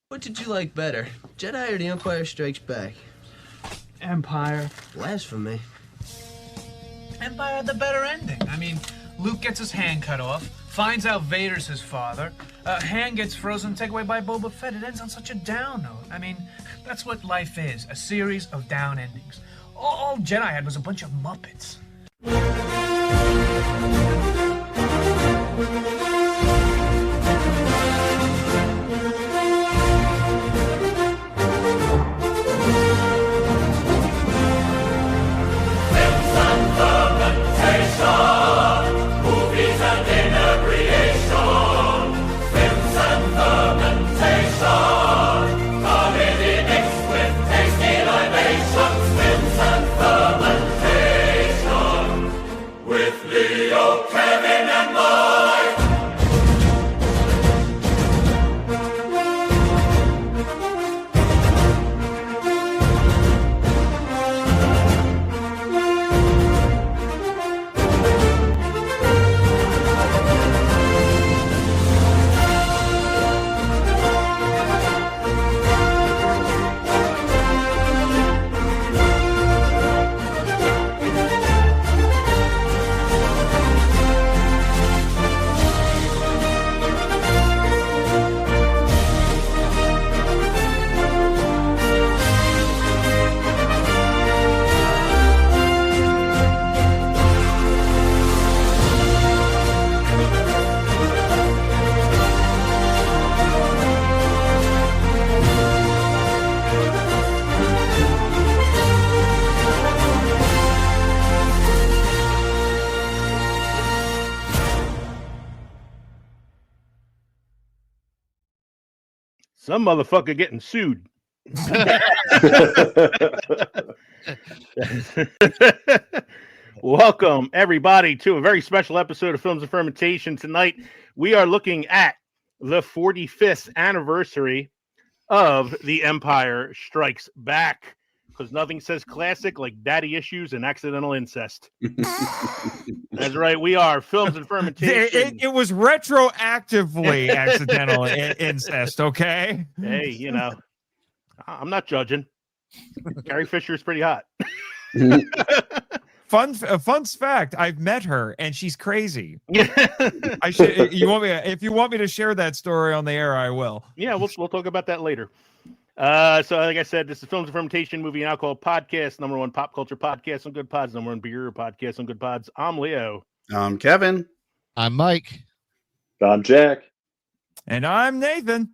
What did you like better, Jedi or The Empire Strikes Back? Empire. Blasphemy. Empire had the better ending. I mean, Luke gets his hand cut off, finds out Vader's his father, Han gets frozen and taken away by Boba Fett. It ends on such a down note. I mean, that's what life is, a series of down endings. All Jedi had was a bunch of Muppets. Films and Fermentation, movies and inebriation. Films and Fermentation, comedy mixed with tasty libations. Films and Fermentation, with Leo, Kevin and Mike. Some motherfucker getting sued. Welcome, everybody, to a very special episode of Films and Fermentation. Tonight, we are looking at the 45th anniversary of The Empire Strikes Back, because nothing says classic like daddy issues and accidental incest. That's right, we are Films and Fermentation. It was retroactively accidental incest, okay? Hey, you know, I'm not judging. Carrie Fisher is pretty hot. Fun fact, I've met her and she's crazy. Yeah. If you want me to share that story on the air, I will. Yeah, we'll talk about that later. So like I said, this is Films and Fermentation, Movie and Alcohol Podcast, number one pop culture podcast on Good Pods, number one beer podcast on Good Pods. I'm Leo. I'm Kevin. I'm Mike. I'm Jack. And I'm Nathan.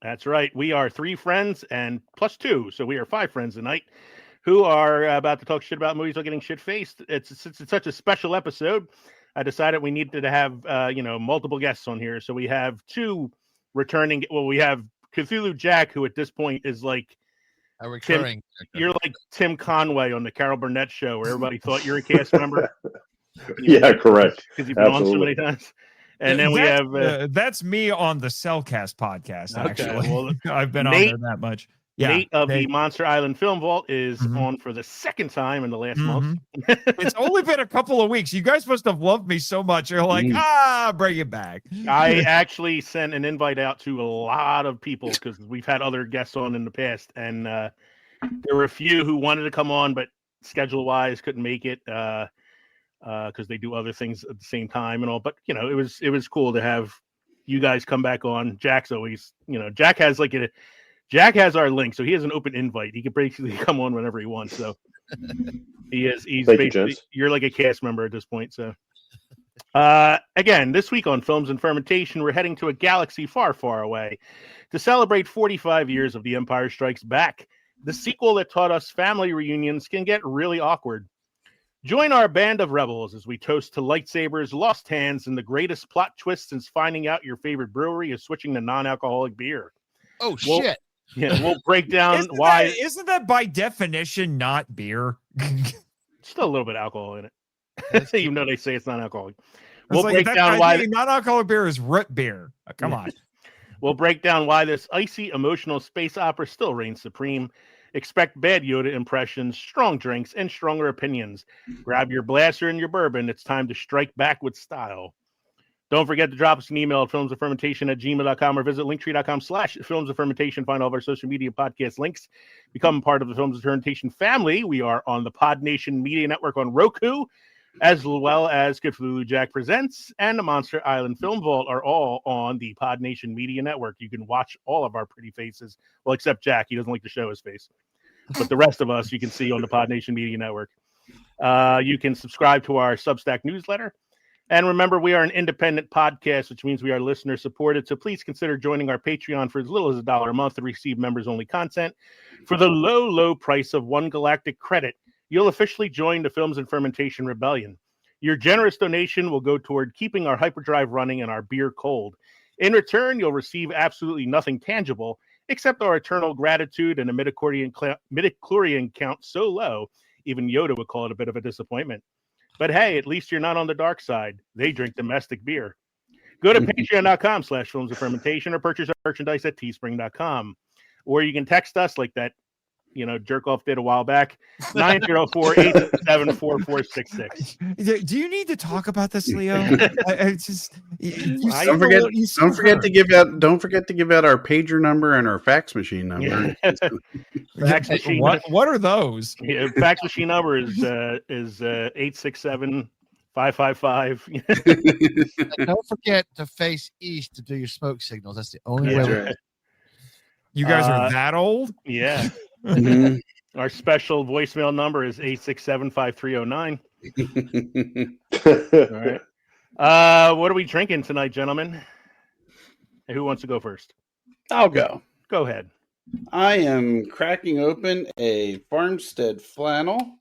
That's right. We are three friends and plus two, so we are five friends tonight who are about to talk shit about movies while getting shit faced. It's such a special episode. I decided we needed to have multiple guests on here, so we have two returning. Well, we have Cthulhu Jack, who at this point is like A recurring. you're like Tim Conway on the Carol Burnett show, where everybody thought you're a cast member. Yeah, correct. Because you've been on so many Absolutely. times. And then we have that's me on the Cellcast podcast. Okay, Actually, well, I've been Nate- on there that much. Yeah, Nate of the Nate. Monster Island Film Vault is Mhm. on for the second time in the last Mhm. month. It's only been a couple of weeks. You guys must have loved me so much. You're like, bring it back. I actually sent an invite out to a lot of people because we've had other guests on in the past, and there were a few who wanted to come on, but schedule-wise couldn't make it because they do other things at the same time and all. But you know, it was cool to have you guys come back on. Jack's always, Jack has Jack has our link, so he has an open invite. He can basically come on whenever he wants. So he's Thank you, basically gents. you're like a cast member at this point. So again, this week on Films and Fermentation, we're heading to a galaxy far, far away to celebrate 45 years of The Empire Strikes Back, the sequel that taught us family reunions can get really awkward. Join our band of rebels as we toast to lightsabers, lost hands, and the greatest plot twist since finding out your favorite brewery is switching to non-alcoholic beer. Oh, Well, shit. Yeah, we'll break down Isn't why isn't that by definition not beer? still a little bit of alcohol in it, That's even though they say it's non-alcoholic. It's We'll like break down why. non-alcoholic beer is root beer. Come on. We'll break down why this icy, emotional space opera still reigns supreme. Expect bad Yoda impressions, strong drinks, and stronger opinions. Grab your blaster and your bourbon. It's time to strike back with style. Don't forget to drop us an email at filmsandfermentation@gmail.com or visit linktree.com/filmsandfermentation. Find all of our social media podcast links. Become part of the Films and Fermentation family. We are on the Podnation Media Network on Roku, as well as Cthulhu Jack Presents and the Monster Island Film Vault are all on the Podnation Media Network. You can watch all of our pretty faces. Well, except Jack. He doesn't like to show his face. But the rest of us you can see on the Podnation Media Network. You can subscribe to our Substack newsletter. And remember, we are an independent podcast, which means we are listener supported. So please consider joining our Patreon for as little as $1 a month to receive members-only content. For the low, low price of 1 galactic credit, you'll officially join the Films and Fermentation Rebellion. Your generous donation will go toward keeping our hyperdrive running and our beer cold. In return, you'll receive absolutely nothing tangible except our eternal gratitude and a midichlorian count so low, even Yoda would call it a bit of a disappointment. But hey, at least you're not on the dark side. They drink domestic beer. Go to patreon.com/films and fermentation or purchase our merchandise at teespring.com. Or you can text us like that, jerk off did a while back, 904-867-4466. Do you need to talk about this, Leo? It's just Don't forget to give out our pager number and our fax machine number. Fax machine. What are those? Yeah, fax machine number is 867-555. Don't forget to face east to do your smoke signals. That's the only way. Right. You guys are that old? Yeah. Mhm. Our special voicemail number is 867-5309. All right. What are we drinking tonight, gentlemen? Hey, who wants to go first? I'll go. Go ahead. I am cracking open a Farmstead Flannel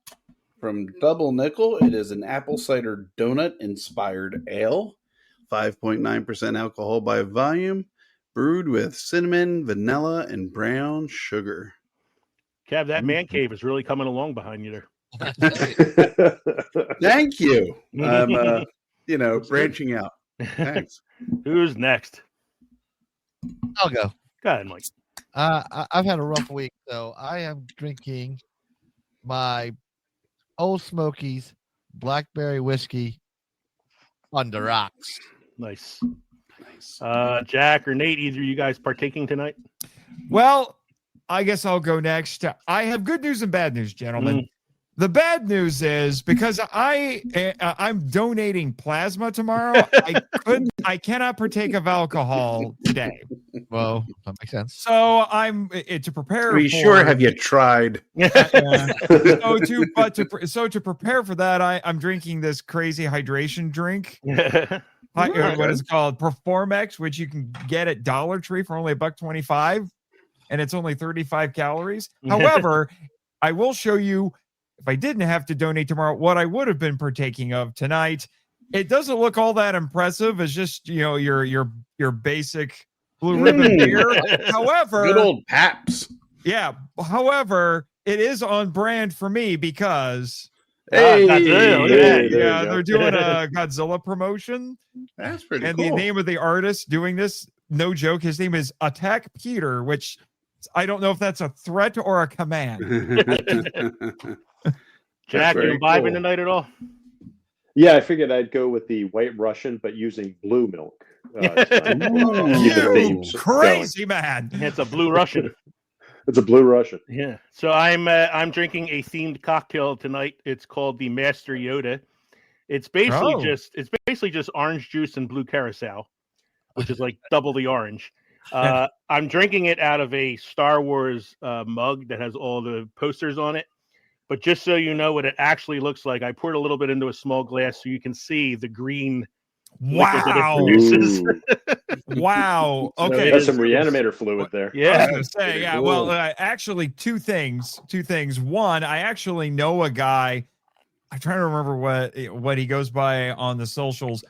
from Double Nickel. It is an apple cider donut inspired ale, 5.9% alcohol by volume, brewed with cinnamon, vanilla, and brown sugar. Kev, that man cave is really coming along behind you there. Thank you. I'm, branching out. Thanks. Who's next? I'll go. Go ahead, Mike. I've had a rough week, so I am drinking my Old Smokies blackberry whiskey on the rocks. Nice. Jack or Nate, either of you guys partaking tonight? Well, I guess I'll go next. I have good news and bad news, gentlemen. The bad news is because I'm donating plasma tomorrow, I cannot partake of alcohol today. Well, that makes sense. So I'm to prepare. Have you tried? To prepare for that, I'm drinking this crazy hydration drink. What is it called? Performex, which you can get at Dollar Tree for only $1.25, and it's only 35 calories. However, I will show you, if I didn't have to donate tomorrow, what I would have been partaking of tonight. It doesn't look all that impressive. It's just your basic Blue Ribbon beer. However, good old Paps. Yeah. However, it is on brand for me because Hey, they're doing a Godzilla promotion. That's pretty and cool. The name of the artist doing this, no joke, his name is Attack Peter, which I don't know if that's a threat or a command. Jack, you imbibing tonight at all? Yeah, I figured I'd go with the White Russian, but using blue milk. Crazy man! It's a Blue Russian. It's a Blue Russian. Yeah. So I'm drinking a themed cocktail tonight. It's called the Master Yoda. It's basically just orange juice and blue curacao, which is like double the orange. I'm drinking it out of a Star Wars mug that has all the posters on it. But just so you know what it actually looks like, I poured a little bit into a small glass so you can see the green. Wow! That it produces. Wow. Okay, there's some reanimator fluid there. Yeah. I was gonna say, yeah. Cool. Well, actually, two things. One, I actually know a guy. I'm trying to remember what he goes by on the socials,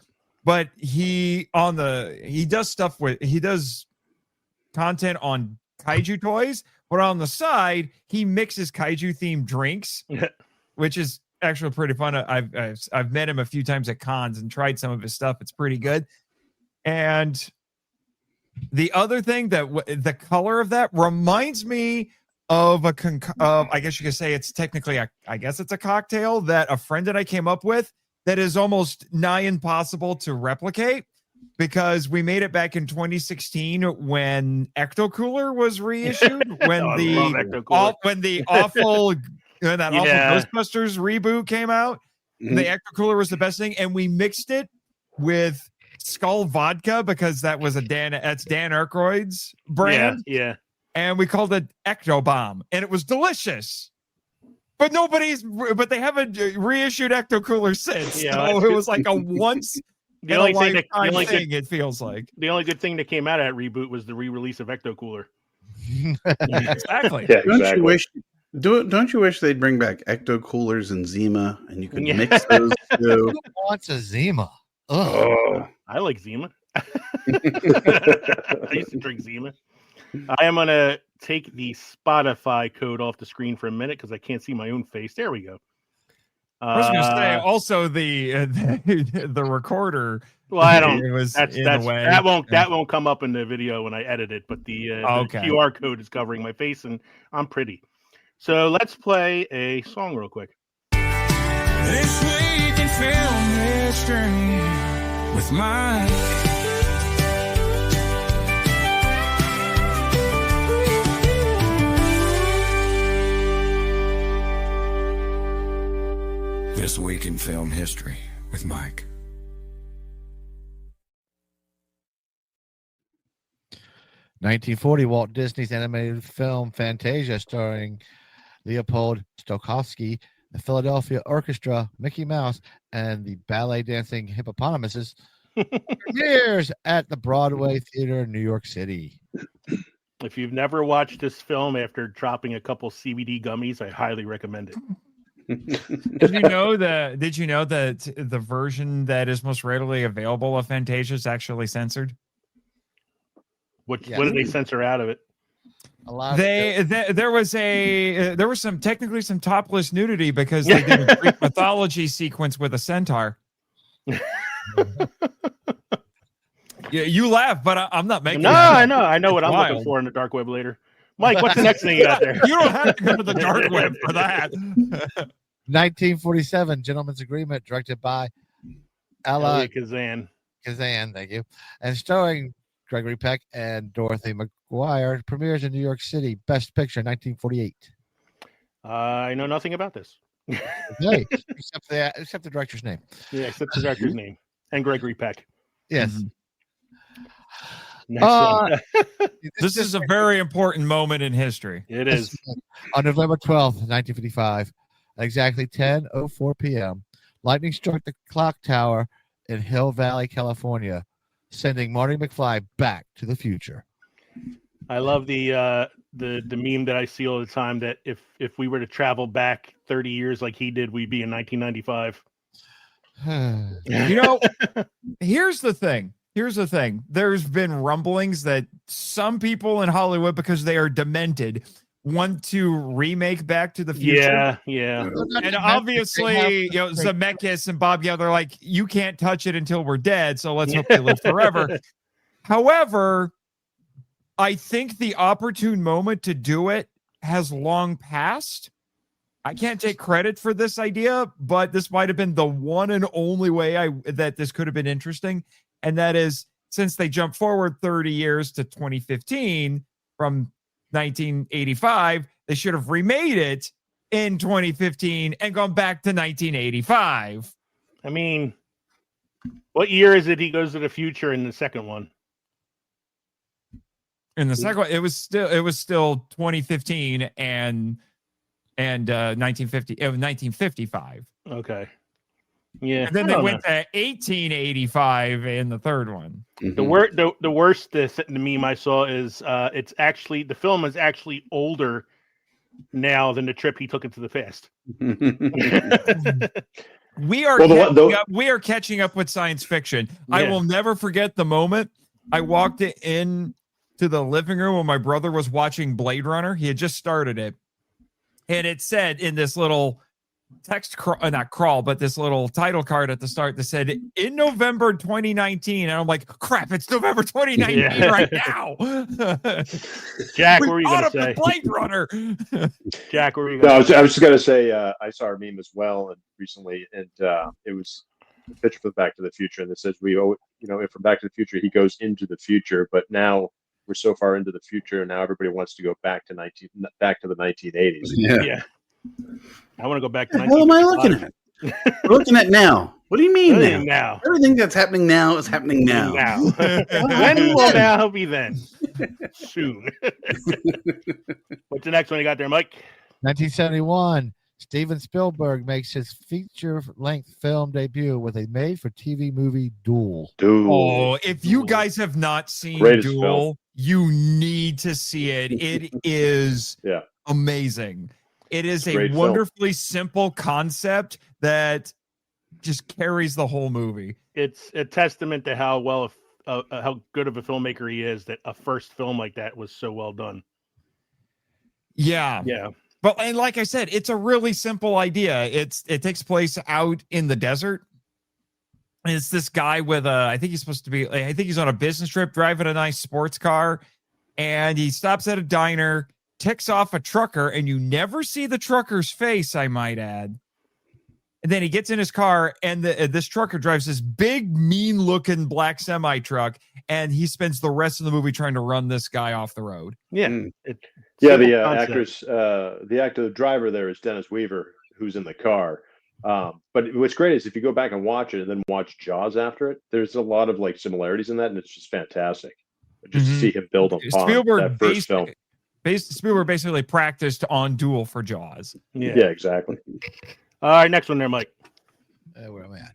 but he does content on kaiju toys, but on the side he mixes kaiju themed drinks, which is actually pretty fun. I've met him a few times at cons and tried some of his stuff. It's pretty good. And the other thing that the color of that reminds me of I guess you could say it's technically it's a cocktail that a friend and I came up with that is almost nigh impossible to replicate. because we made it back in 2016 when Ecto Cooler was reissued. When I love Ecto Cooler. when that awful Yeah. Ghostbusters reboot came out, Mhm. the Ecto Cooler was the best thing, and we mixed it with Skull Vodka because that's Dan Aykroyd's brand. Yeah. And we called it Ecto Bomb, and it was delicious. But they haven't reissued Ecto Cooler since. Yeah, So that's it was like a once The only thing that thing, it feels like. the only good thing that came out of that reboot was the re-release of Ecto Cooler. Exactly. Yeah, Don't exactly. you wish? Don't you wish they'd bring back Ecto Coolers and Zima, and you could Yeah. mix those two? Who wants a Zima? Ugh. Oh, I like Zima. I used to drink Zima. I am gonna take the Spotify code off the screen for a minute because I can't see my own face. There we go. I was going to say also the recorder. Well, I don't. It was That's in the way. that won't come up in the video when I edit it. But the Okay. QR code is covering my face, and I'm pretty. So let's play a song real quick. This week in film history with Mike. This week in film history with Mike. "1940, Walt Disney's animated film Fantasia, starring Leopold Stokowski, the Philadelphia Orchestra, Mickey Mouse, and the ballet dancing hippopotamuses, premieres at the Broadway Theater in New York City." If you've never watched this film after dropping a couple CBD gummies, I highly recommend it. Did you know that the version that is most readily available of Fantasia is actually censored? What Yeah. what did they censor out of it? A lot of There was some technically some topless nudity because they did a Greek mythology sequence with a centaur. Yeah, you laugh, but I'm not making. No, that up. I know what I'm looking Wild. for in the dark web later. Mike, what's the next thing you got there? You don't have to go to the dark web for that. 1947, Gentleman's Agreement, directed by Ella Elia Kazan. Kazan, thank you, and starring Gregory Peck and Dorothy McGuire, premieres in New York City. Best Picture, 1948. I know nothing about this. Okay, except the director's name. Yeah, except the director's name and Gregory Peck. Yes. Mhm. Next one. This is a very important moment in history. It is. On November 12th, 1955, at exactly 10:04 p.m., lightning struck the clock tower in Hill Valley, California, sending Marty McFly back to the future. I love the meme that I see all the time that if we were to travel back 30 years like he did, we'd be in 1995. You know, here's the thing. There's been rumblings that some people in Hollywood, because they are demented, want to remake Back to the Future. Yeah. And obviously, Zemeckis and Bob, they're like, you can't touch it until we're dead, so let's hope they live forever. However, I think the opportune moment to do it has long passed. I can't take credit for this idea, but this might have been the one and only way that this could have been interesting. And that is, since they jumped forward 30 years to 2015 from 1985, they should have remade it in 2015 and gone back to 1985. I mean, what year is it he goes to the future in the second one? In the second one, it was still 2015 and 1950. It was 1955. Okay. Yeah. And then they went to 1885 in the third one. The worst the meme I saw is it's actually the film is actually older now than the trip he took into the past. We are we are catching up with science fiction. Yeah. I will never forget the moment I walked in to the living room when my brother was watching Blade Runner. He had just started it, and it said in this little this little title card at the start that said in November 2019, and I'm like, crap, it's November 2019 right now. Jack, what were you going to say? Blade Runner. Jack, what were you No, going to say? I was just going to say I saw a meme as well and recently, and it was picture for Back to the Future, and it says if from Back to the Future he goes into the future, but now we're so far into the future, and now everybody wants to go back to the 1980s. Yeah. I want to go back to What the hell am I looking at? We're looking at now. What do you mean now? Everything that's happening now is happening now. When will now be then? Soon. What's the next one you got there, Mike? 1971. Steven Spielberg makes his feature-length film debut with a made-for-TV movie, Duel. Oh, if you guys have not seen Duel, you need to see it. It is amazing. It is a wonderfully simple concept that just carries the whole movie. It's a testament to how good of a filmmaker he is that a first film like that was so well done. Yeah. But and like I said, it's a really simple idea. It takes place out in the desert. And it's this guy with I think he's on a business trip driving a nice sports car, and he stops at a diner, ticks off a trucker, and you never see the trucker's face, I might add. And then he gets in his car, and this trucker drives this big, mean-looking black semi-truck, and he spends the rest of the movie trying to run this guy off the road. The driver there is Dennis Weaver, who's in the car. But what's great is if you go back and watch it and then watch Jaws after it, there's a lot of like similarities in that, and it's just fantastic. Just to see him build upon that first film. Spielberg basically practiced on Duel for Jaws. Yeah, exactly. All right, next one there, Mike. Where am I at?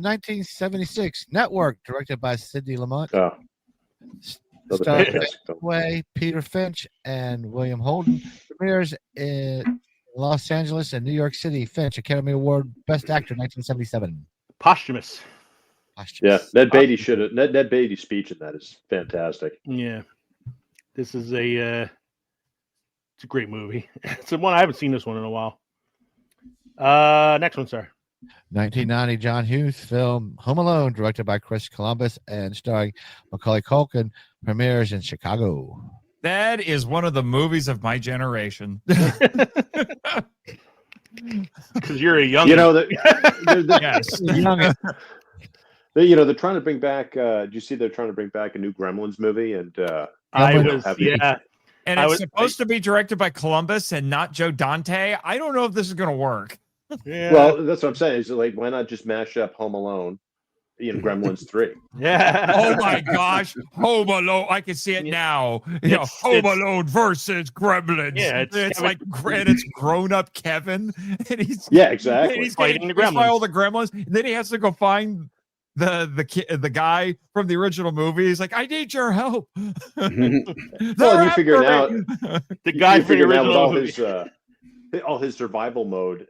1976, Network, directed by Sidney Lamont. Way Peter Finch and William Holden, premieres in Los Angeles and New York City. Finch, Academy Award, Best Actor, 1977. Posthumous. Yeah, Ned Beatty's speech in that is fantastic. Yeah, this is it's a great movie. It's the one I haven't seen this one in a while. Next one, sir. 1990 John Hughes film Home Alone, directed by Chris Columbus and starring Macaulay Culkin, premieres in Chicago. That is one of the movies of my generation. Because you're a young, yes, they're trying to bring back. Do you see they're trying to bring back a new Gremlins movie? And and it's supposed to be directed by Columbus and not Joe Dante. I don't know if this is going to work. Yeah. Well, that's what I'm saying. Is like, why not just mash up Home Alone, Gremlins 3? Yeah. Oh my gosh, Home Alone! I can see it now. Home Alone versus Gremlins. Yeah, it's grown up Kevin, and he's exactly. And he's fighting the Gremlins. All the Gremlins. And then he has to go find the guy from the original movie. He's like, I need your help. Well, you figure out the guy from the original movie. All his survival mode,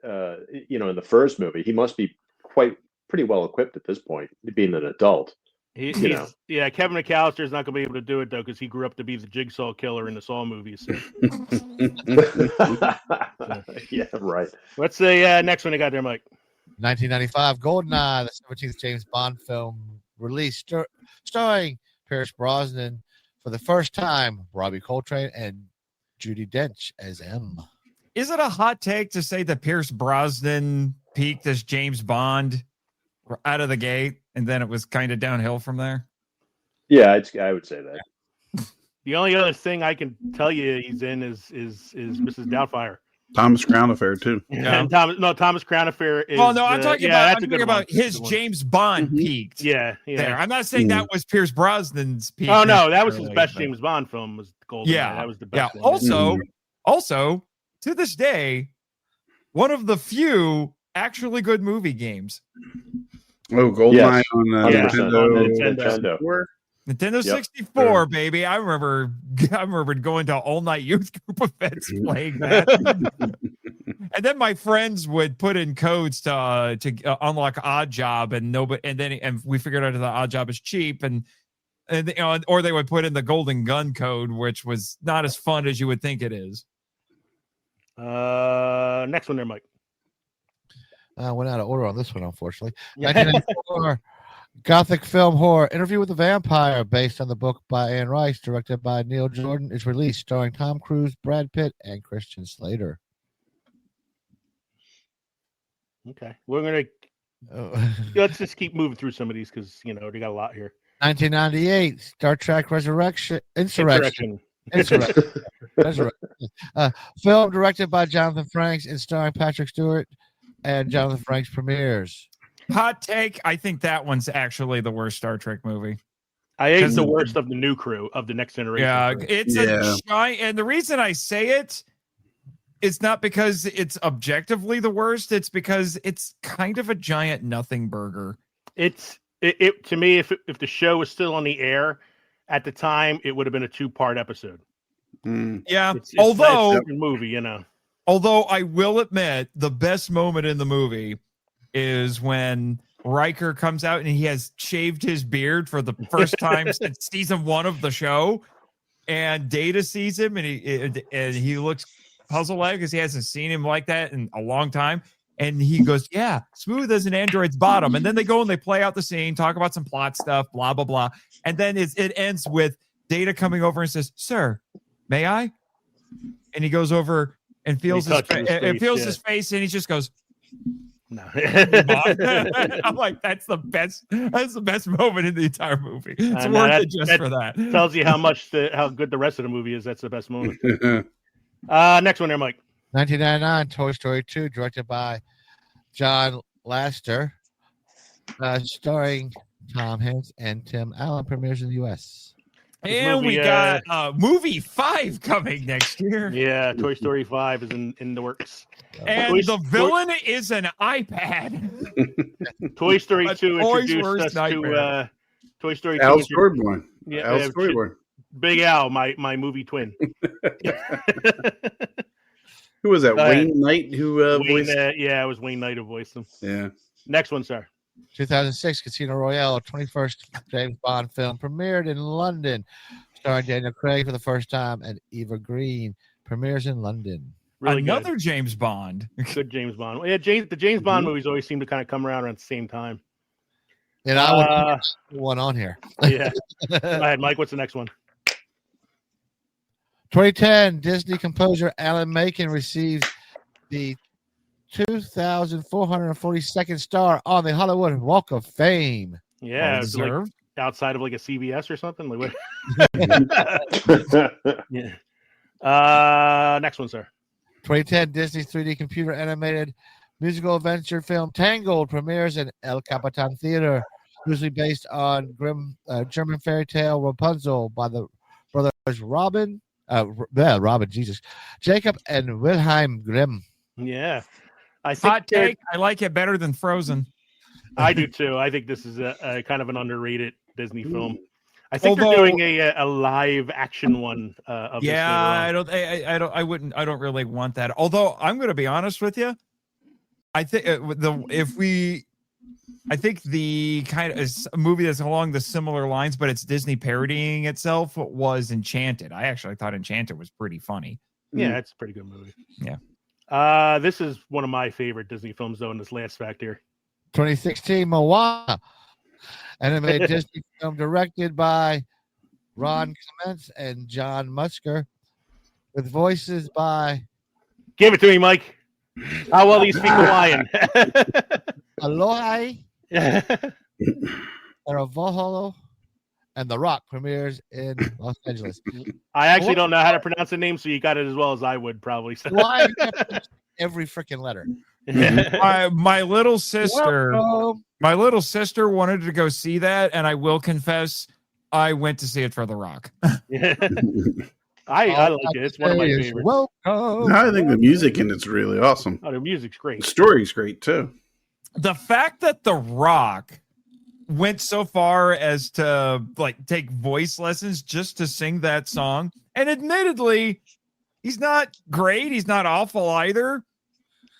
in the first movie, he must be pretty well equipped at this point, being an adult. Kevin McAllister is not going to be able to do it though, because he grew up to be the Jigsaw killer in the Saw movies. So. Yeah, right. What's the next one you got there, Mike? 1995 GoldenEye, the 17th James Bond film, released starring Pierce Brosnan for the first time, Robbie Coltrane and Judi Dench as M. Is it a hot take to say that Pierce Brosnan peaked as James Bond out of the gate, and then it was kind of downhill from there? Yeah, I would say that. The only other thing I can tell you he's in is Mrs. Doubtfire. Thomas Crown Affair too. Yeah. And Thomas Crown Affair is. Oh no, I'm talking about his James Bond peaked. Yeah. There. I'm not saying that was Pierce Brosnan's peak. Oh no, that was his best James Bond film. Was GoldenEye. Yeah, that was the best. Yeah. Also, to this day, one of the few actually good movie games. Oh, GoldenEye on Nintendo. Nintendo 64, baby. I remember going to all-night youth group events playing that. And then my friends would put in codes to unlock Odd Job, and we figured out that the Odd Job is cheap, and or they would put in the Golden Gun code, which was not as fun as you would think it is. Next one there, Mike. Went out of order on this one, unfortunately. 1994 Gothic film horror Interview with the Vampire, based on the book by Anne Rice, directed by Neil Jordan, is released, starring Tom Cruise, Brad Pitt, and Christian Slater. Okay, we're gonna Let's just keep moving through some of these because they got a lot here. 1998, Star Trek Insurrection. Film directed by Jonathan Frakes and starring Patrick Stewart and Jonathan Frakes premieres. Hot take. I think that one's actually the worst Star Trek movie. I think it's the worst of the new crew of the Next Generation. Yeah, crew. it's a giant. And the reason I say it's not because it's objectively the worst. It's because it's kind of a giant nothing burger. It to me, if the show was still on the air at the time, it would have been a 2-part episode. Yeah, it's although a movie, Although I will admit, the best moment in the movie is when Riker comes out and he has shaved his beard for the first time since season 1 of the show, and Data sees him and he looks puzzled because he hasn't seen him like that in a long time. And he goes, yeah, smooth as an android's bottom. And then they go and they play out the scene, talk about some plot stuff, blah, blah, blah. And then it ends with Data coming over and says, sir, may I? And he goes over and feels his face, and he just goes, no. I'm like, that's the best moment in the entire movie. It's worth it just for that. Tells you how good the rest of the movie is. That's the best moment. Next one there, Mike. 1999, Toy Story 2, directed by John Lasseter, starring Tom Hanks and Tim Allen, premieres in the U.S. And we got movie 5 coming next year. Yeah, Toy Story 5 is in the works. And the villain is an iPad. Toy Story 2 introduced us to Toy Story 2. Al Storyboard. Yeah, Al Storyboard. Big Al, my movie twin. Who was that? Wayne Knight who voiced? Yeah, it was Wayne Knight who voiced him. Yeah. Next one, sir. 2006, Casino Royale, 21st James Bond film, premiered in London, starring Daniel Craig for the first time and Eva Green, premieres in London. Really Another good. James Bond. Good James Bond. Yeah, the James Bond movies always seem to kind of come around the same time. And I would put one on here. Yeah. Go ahead, Mike. What's the next one? 2010, Disney composer Alan Menken received the 2,442nd star on the Hollywood Walk of Fame. Yeah, it's like outside of like a CVS or something. Like what? Yeah. Next one, sir. 2010, Disney's 3D computer animated musical adventure film Tangled premieres in El Capitan Theater, loosely based on grim German fairy tale Rapunzel by the brothers Jacob and Wilhelm Grimm. Yeah. I think hot take. I like it better than Frozen. I do too. I think this is a kind of an underrated Disney film. I think they're doing a live action one of this. Yeah, I don't really want that. Although I'm going to be honest with you, I think I think the kind of a movie that's along the similar lines, but it's Disney parodying itself, was Enchanted. I actually thought Enchanted was pretty funny. Yeah, it's a pretty good movie. Yeah. This is one of my favorite Disney films, though, in this last fact here. 2016, Moana, animated Disney film directed by Ron Clements and John Musker, with voices by... Give it to me, Mike. How well do you speak Hawaiian? Aloha, Aravoholo, and The Rock premieres in Los Angeles. I actually don't know how to pronounce the name, so you got it as well as I would probably. So. Why every freaking letter? My little sister wanted to go see that, and I will confess, I went to see it for The Rock. I like it. It's one of my favorites. Welcome. I think the music in it's really awesome. Oh, the music's great. The story's great too. The fact that The Rock went so far as to like take voice lessons just to sing that song, and admittedly, he's not great. He's not awful either,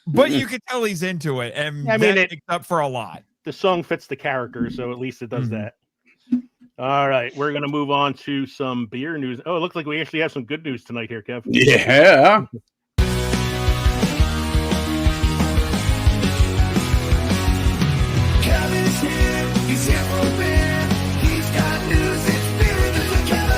but you can tell he's into it, and that makes up for a lot. The song fits the character, so at least it does that. All right, we're going to move on to some beer news. Oh, it looks like we actually have some good news tonight here, Kev. Yeah. Kevin's here. He's here for beer. He's got news. It's beer news with Kevin.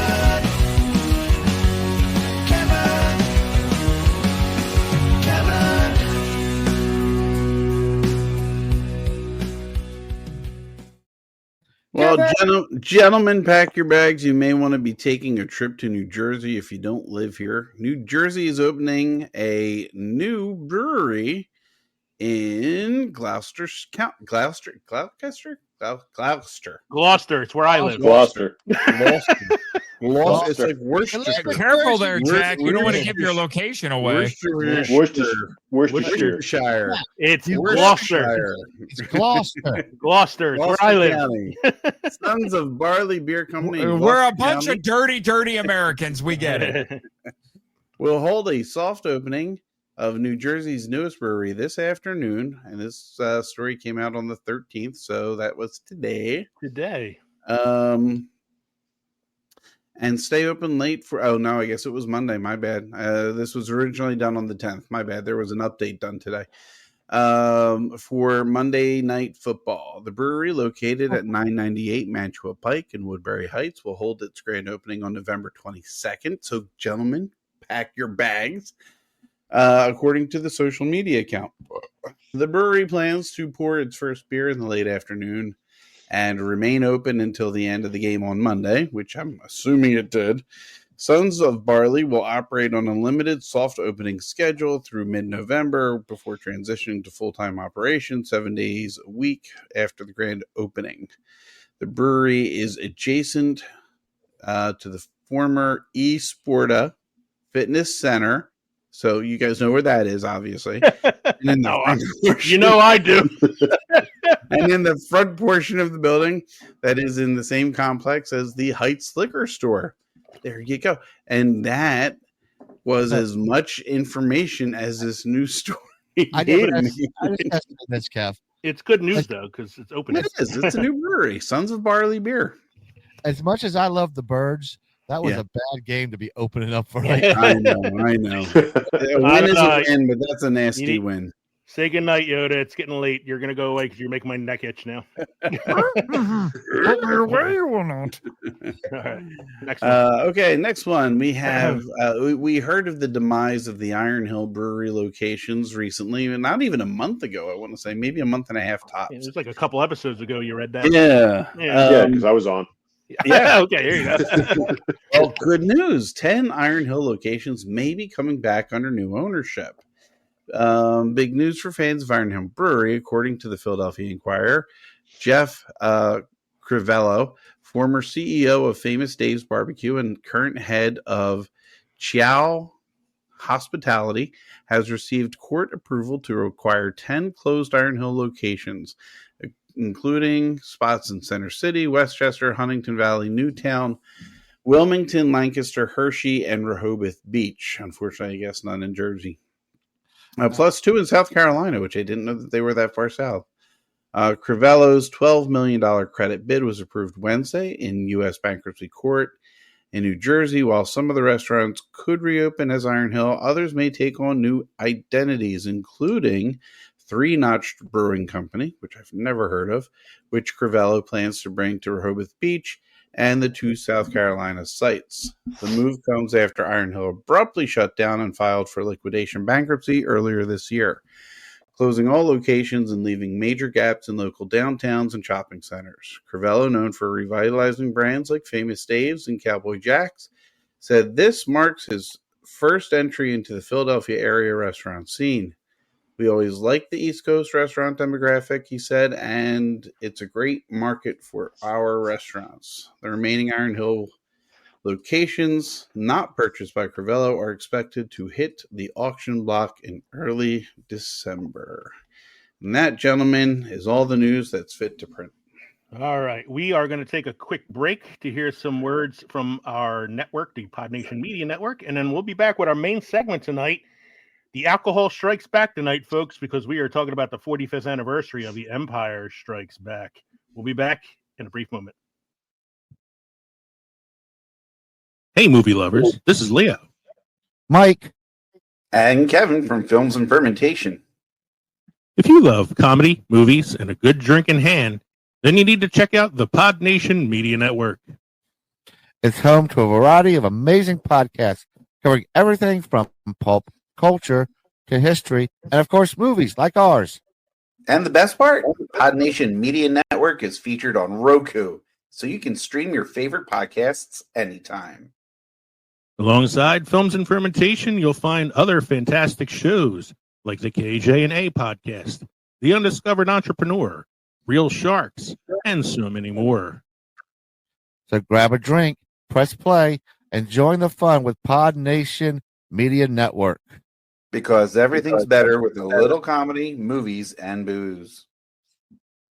Well, gentlemen, pack your bags. You may want to be taking a trip to New Jersey if you don't live here. New Jersey is opening a new brewery in Gloucester. Gloucester. It's where I live. Gloucester. Gloucester. It's like Worcestershire. Careful there, Jack. You don't want to give your Worcestershire. location away. Worcestershire. It's Gloucester. It's Gloucester. Gloucester. It's where I live. County. Sons of Barley Beer Company. in We're a Gloucester bunch County of dirty Americans. We get it. will hold a soft opening of New Jersey's newest brewery this afternoon. And this story came out on the 13th, so that was today. And stay open late for, oh no, I guess it was Monday. My bad. This was originally done on the 10th. My bad. There was an update done today. For Monday Night Football. The brewery, located at 998 Mantua Pike in Woodbury Heights, will hold its grand opening on November 22nd. So, gentlemen, pack your bags. According to the social media account, the brewery plans to pour its first beer in the late afternoon and remain open until the end of the game on Monday, which I'm assuming it did. Sons of Barley will operate on a limited soft opening schedule through mid-November before transitioning to full-time operation 7 days a week after the grand opening. The brewery is adjacent to the former eSporta Fitness Center. So you guys know where that is, obviously. And in the I do. And in the front portion of the building that is in the same complex as the Heights Liquor Store. There you go. And that was as much information as this news story gave me. That's Kev. It's good news, though, because it's open. It is. It's a new brewery. Sons of Barley Beer. As much as I love the Birds, that was a bad game to be opening up for. I know. A win is a win, but that's a nasty win. Say goodnight, Yoda. It's getting late. You're going to go away because you're making my neck itch now. Away will not. All right. Next one. Okay, next one. We have we heard of the demise of the Iron Hill Brewery locations recently, not even a month ago, I want to say, maybe a month and a half tops. It was like a couple episodes ago you read that. Yeah, because I was on. Yeah. Okay, here you go. Well, good news. 10 Iron Hill locations may be coming back under new ownership. Big news for fans of Iron Hill Brewery, according to the Philadelphia Inquirer. Jeff Crivello, former CEO of Famous Dave's Barbecue and current head of Chow Hospitality, has received court approval to acquire 10 closed Iron Hill locations, including spots in Center City, Westchester, Huntington Valley, Newtown, Wilmington, Lancaster, Hershey, and Rehoboth Beach. Unfortunately, I guess none in Jersey. Plus 2 in South Carolina, which I didn't know that they were that far south. Crivello's $12 million credit bid was approved Wednesday in U.S. bankruptcy court. In New Jersey, while some of the restaurants could reopen as Iron Hill, others may take on new identities, including Three Notched Brewing Company, which I've never heard of, which Crivello plans to bring to Rehoboth Beach, and the 2 South Carolina sites. The move comes after Iron Hill abruptly shut down and filed for liquidation bankruptcy earlier this year, closing all locations and leaving major gaps in local downtowns and shopping centers. Crivello, known for revitalizing brands like Famous Dave's and Cowboy Jack's, said this marks his first entry into the Philadelphia area restaurant scene. We always liked the East Coast restaurant demographic, he said, and it's a great market for our restaurants. The remaining Iron Hill locations not purchased by Crivello are expected to hit the auction block in early December. And that, gentlemen, is all the news that's fit to print. All right. We are going to take a quick break to hear some words from our network, the Podnation Media Network, and then we'll be back with our main segment tonight. The alcohol strikes back tonight, folks, because we are talking about the 45th anniversary of the Empire Strikes Back. We'll be back in a brief moment. Hey, movie lovers. This is Leo. Mike. And Kevin from Films and Fermentation. If you love comedy, movies, and a good drink in hand, then you need to check out the Podnation Media Network. It's home to a variety of amazing podcasts covering everything from pulp culture to history, and of course, movies like ours. And the best part, Podnation Media Network is featured on Roku. so you can stream your favorite podcasts anytime. Alongside Films and Fermentation, you'll find other fantastic shows like the KJ&A podcast, The Undiscovered Entrepreneur, Real Sharks, and so many more. So grab a drink, press play, and join the fun with Podnation Media Network. Because everything's better with a little comedy, movies, and booze.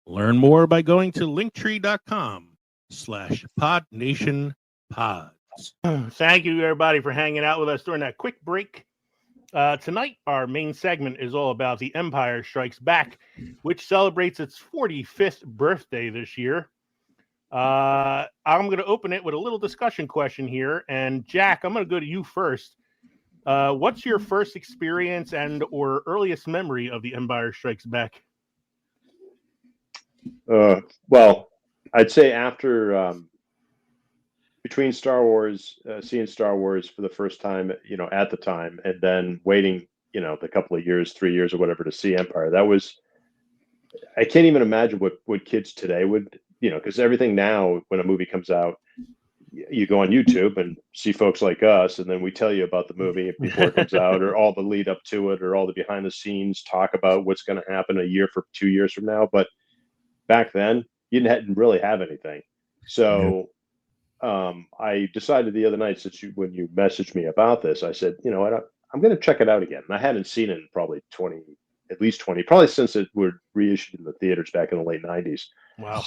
Learn more by going to linktree.com/PodNationPods. Thank you, everybody, for hanging out with us during that quick break. Tonight, our main segment is all about The Empire Strikes Back, which celebrates its 45th birthday this year. I'm going to open it with a little discussion question here. And Jack, I'm going to go to you first. What's your first experience and or earliest memory of The Empire Strikes Back? Well, I'd say after between Star Wars, seeing Star Wars for the first time, at the time, and then waiting, the couple of years, 3 years or whatever to see Empire, I can't even imagine what kids today would, because everything now, when a movie comes out, you go on YouTube and see folks like us, and then we tell you about the movie before it comes out, or all the lead up to it, or all the behind the scenes talk about what's going to happen 2 years from now. But back then, you didn't really have anything. So I decided the other night, when you messaged me about this, I said, you know what, I'm going to check it out again. And I hadn't seen it in probably probably since it were reissued in the theaters back in the late 90s. Wow.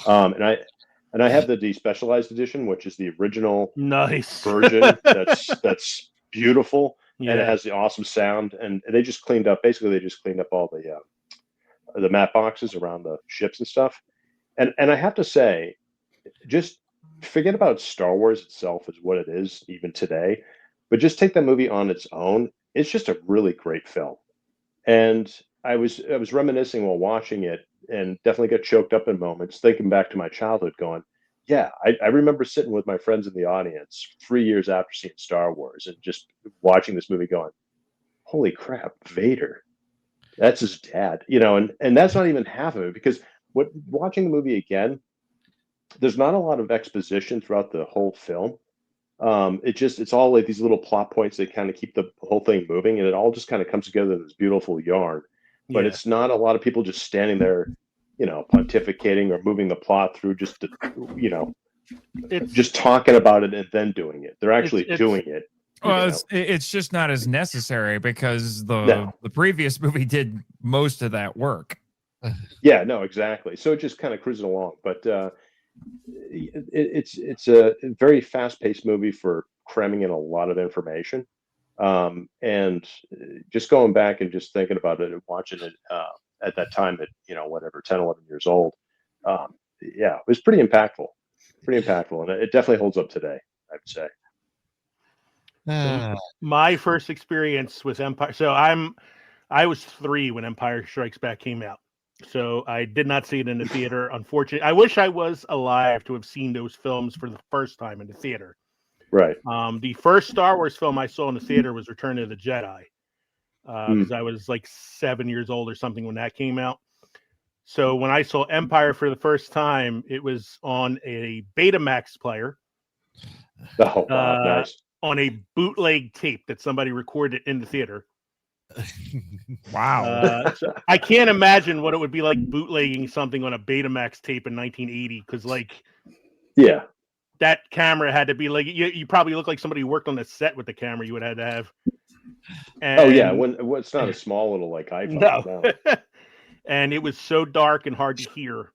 And I have the despecialized edition, which is the original nice version. That's beautiful, yeah. And it has the awesome sound. And they just cleaned up. Basically, they just cleaned up all the map boxes around the ships and stuff. And I have to say, just forget about Star Wars itself as what it is even today, but just take that movie on its own. It's just a really great film. And I was reminiscing while watching it, and definitely got choked up in moments, thinking back to my childhood, going, yeah, I remember sitting with my friends in the audience 3 years after seeing Star Wars and just watching this movie going, holy crap, Vader, that's his dad, and that's not even half of it, because watching the movie again, there's not a lot of exposition throughout the whole film. It's all like these little plot points that kind of keep the whole thing moving, and it all just kind of comes together in this beautiful yarn. But it's not a lot of people just standing there, pontificating or moving the plot through just talking about it and then doing it. They're actually doing it. Well, it's just not as necessary, because the previous movie did most of that work. Yeah, no, exactly. So it just kind of cruising along, but it's a very fast-paced movie for cramming in a lot of information. And just going back and just thinking about it and watching it at that time at 10, 11 years old, it was pretty impactful, and it definitely holds up today, I would say. My first experience with Empire, so I was 3 when Empire Strikes Back came out, so I did not see it in the theater, unfortunately. I wish I was alive to have seen those films for the first time in the theater. Right. The first Star Wars film I saw in the theater was Return of the Jedi, because I was like 7 years old or something when that came out. So when I saw Empire for the first time, it was on a Betamax player. Oh, wow, nice. On a bootleg tape that somebody recorded in the theater. Wow. So I can't imagine what it would be like bootlegging something on a Betamax tape in 1980, because that camera had to be like, you probably look like somebody who worked on the set with the camera you would have to have. And, it's not a small little like iPhone. No. And it was so dark and hard to hear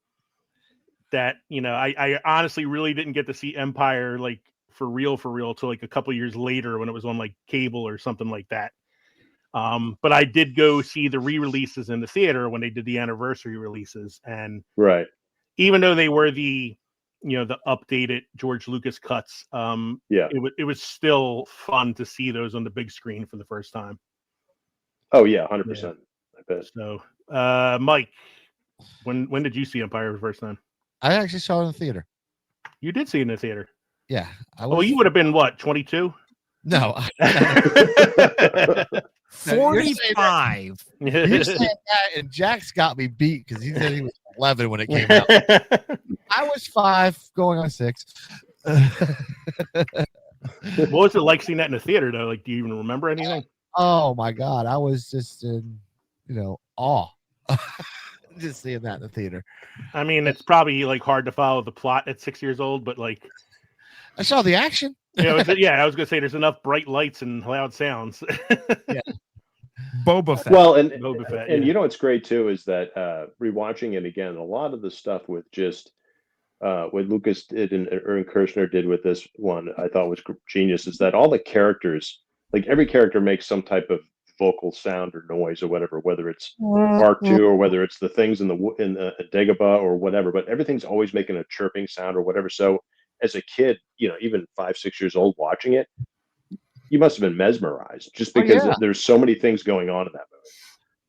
that, I honestly really didn't get to see Empire like for real till like a couple years later when it was on like cable or something like that. But I did go see the re-releases in the theater when they did the anniversary releases, and even though they were the updated George Lucas cuts, it was still fun to see those on the big screen for the first time. Oh yeah, 100%. I bet. So, Mike, when did you see Empire for the first time? I actually saw it in the theater. You did see it in the theater. Yeah. You would have been what, 22? No. 45. You're saying that, and Jack's got me beat because he said he was 11 when it came out. I was 5, going on 6. What was it like seeing that in the theater, though? Like, do you even remember anything? Oh my God, I was just in, awe. Just seeing that in the theater. I mean, it's probably like hard to follow the plot at 6 years old, but like, I saw the action. I was gonna say there's enough bright lights and loud sounds. Boba Fett. Well, and Boba Fett, and yeah. you know what's great too is that rewatching it again, a lot of the stuff with just what Lucas did and Aaron Kirshner did with this one, I thought was genius. Is that all the characters, like every character makes some type of vocal sound or noise or whatever, whether it's R2 or whether it's the things in the Dagobah or whatever, but everything's always making a chirping sound or whatever. So as a kid, even 5, 6 years old watching it, you must have been mesmerized just because there's so many things going on in that movie.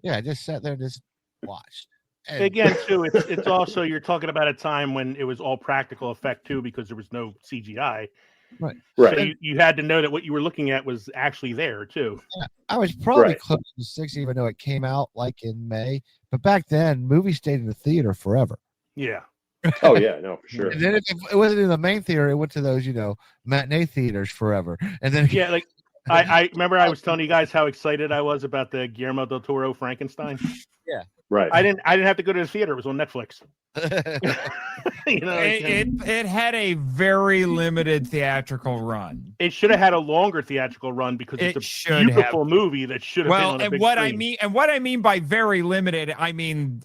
Yeah, I just sat there and just watched. And Again, too, it's also, you're talking about a time when it was all practical effect too, because there was no CGI. Right. So you had to know that what you were looking at was actually there too. Yeah, I was probably close to 6, even though it came out like in May. But back then, movies stayed in the theater forever. Yeah. Oh yeah, no, for sure. And then if it wasn't in the main theater, it went to those, matinee theaters forever. And then like I remember I was telling you guys how excited I was about the Guillermo del Toro Frankenstein. Yeah. Right. I didn't have to go to the theater. It was on Netflix. It had a very limited theatrical run. It should have had a longer theatrical run because it's a beautiful movie that should have been on a big screen. What I mean by very limited, I mean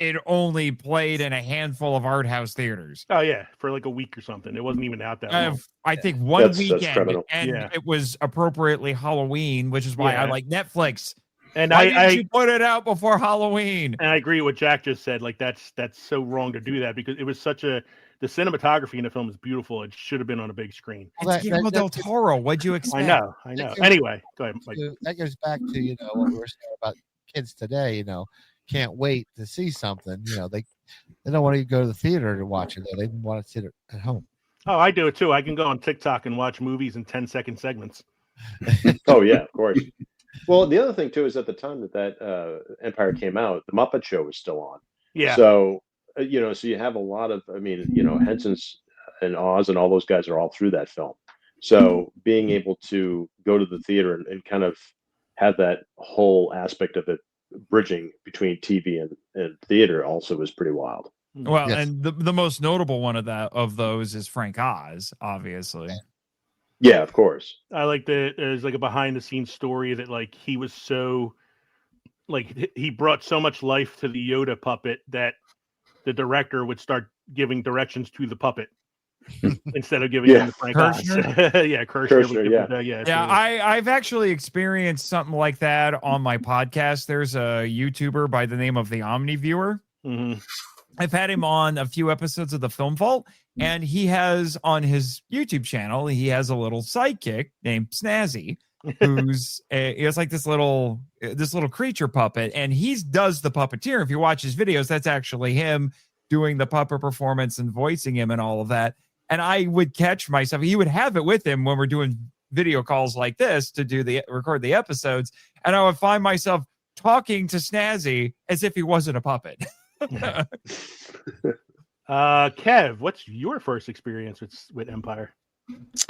it only played in a handful of art house theaters. Oh yeah, for like a week or something. It wasn't even out that long. I think one weekend, criminal. and it was appropriately Halloween, which is why I like Netflix. And why didn't you put it out before Halloween? And I agree with what Jack just said. Like that's so wrong to do that because it was the cinematography in the film is beautiful. It should have been on a big screen. It's Guillermo del Toro. What'd you expect? I know. Anyway, go ahead, Mike. That goes back to what we were saying about kids today. Can't wait to see something. They don't want to go to the theater to watch it. They want to sit at home. Oh, I do it too. I can go on TikTok and watch movies in 10-second segments. Oh yeah, of course. Well, the other thing too is at the time that Empire came out, the Muppet Show was still on. Yeah. So so you have a lot of, Henson's and Oz and all those guys are all through that film. So being able to go to the theater and kind of have that whole aspect of it bridging between TV and theater also was pretty wild. Well, and the most notable one of those is Frank Oz, obviously. Yeah, of course. I like there's like a behind the scenes story that like he was so like he brought so much life to the Yoda puppet that the director would start giving directions to the puppet instead of giving him the Frank Oz. Yeah, Kirshner. I've actually experienced something like that on my podcast. There's a YouTuber by the name of the Omniviewer. Mm-hmm. I've had him on a few episodes of the Film Vault, and he has on his YouTube channel, he has a little sidekick named Snazzy, who's he has like this little creature puppet, and he does the puppeteer. If you watch his videos, that's actually him doing the puppet performance and voicing him and all of that. And I would catch myself. He would have it with him when we're doing video calls like this to record the episodes, and I would find myself talking to Snazzy as if he wasn't a puppet. Kev, what's your first experience with Empire?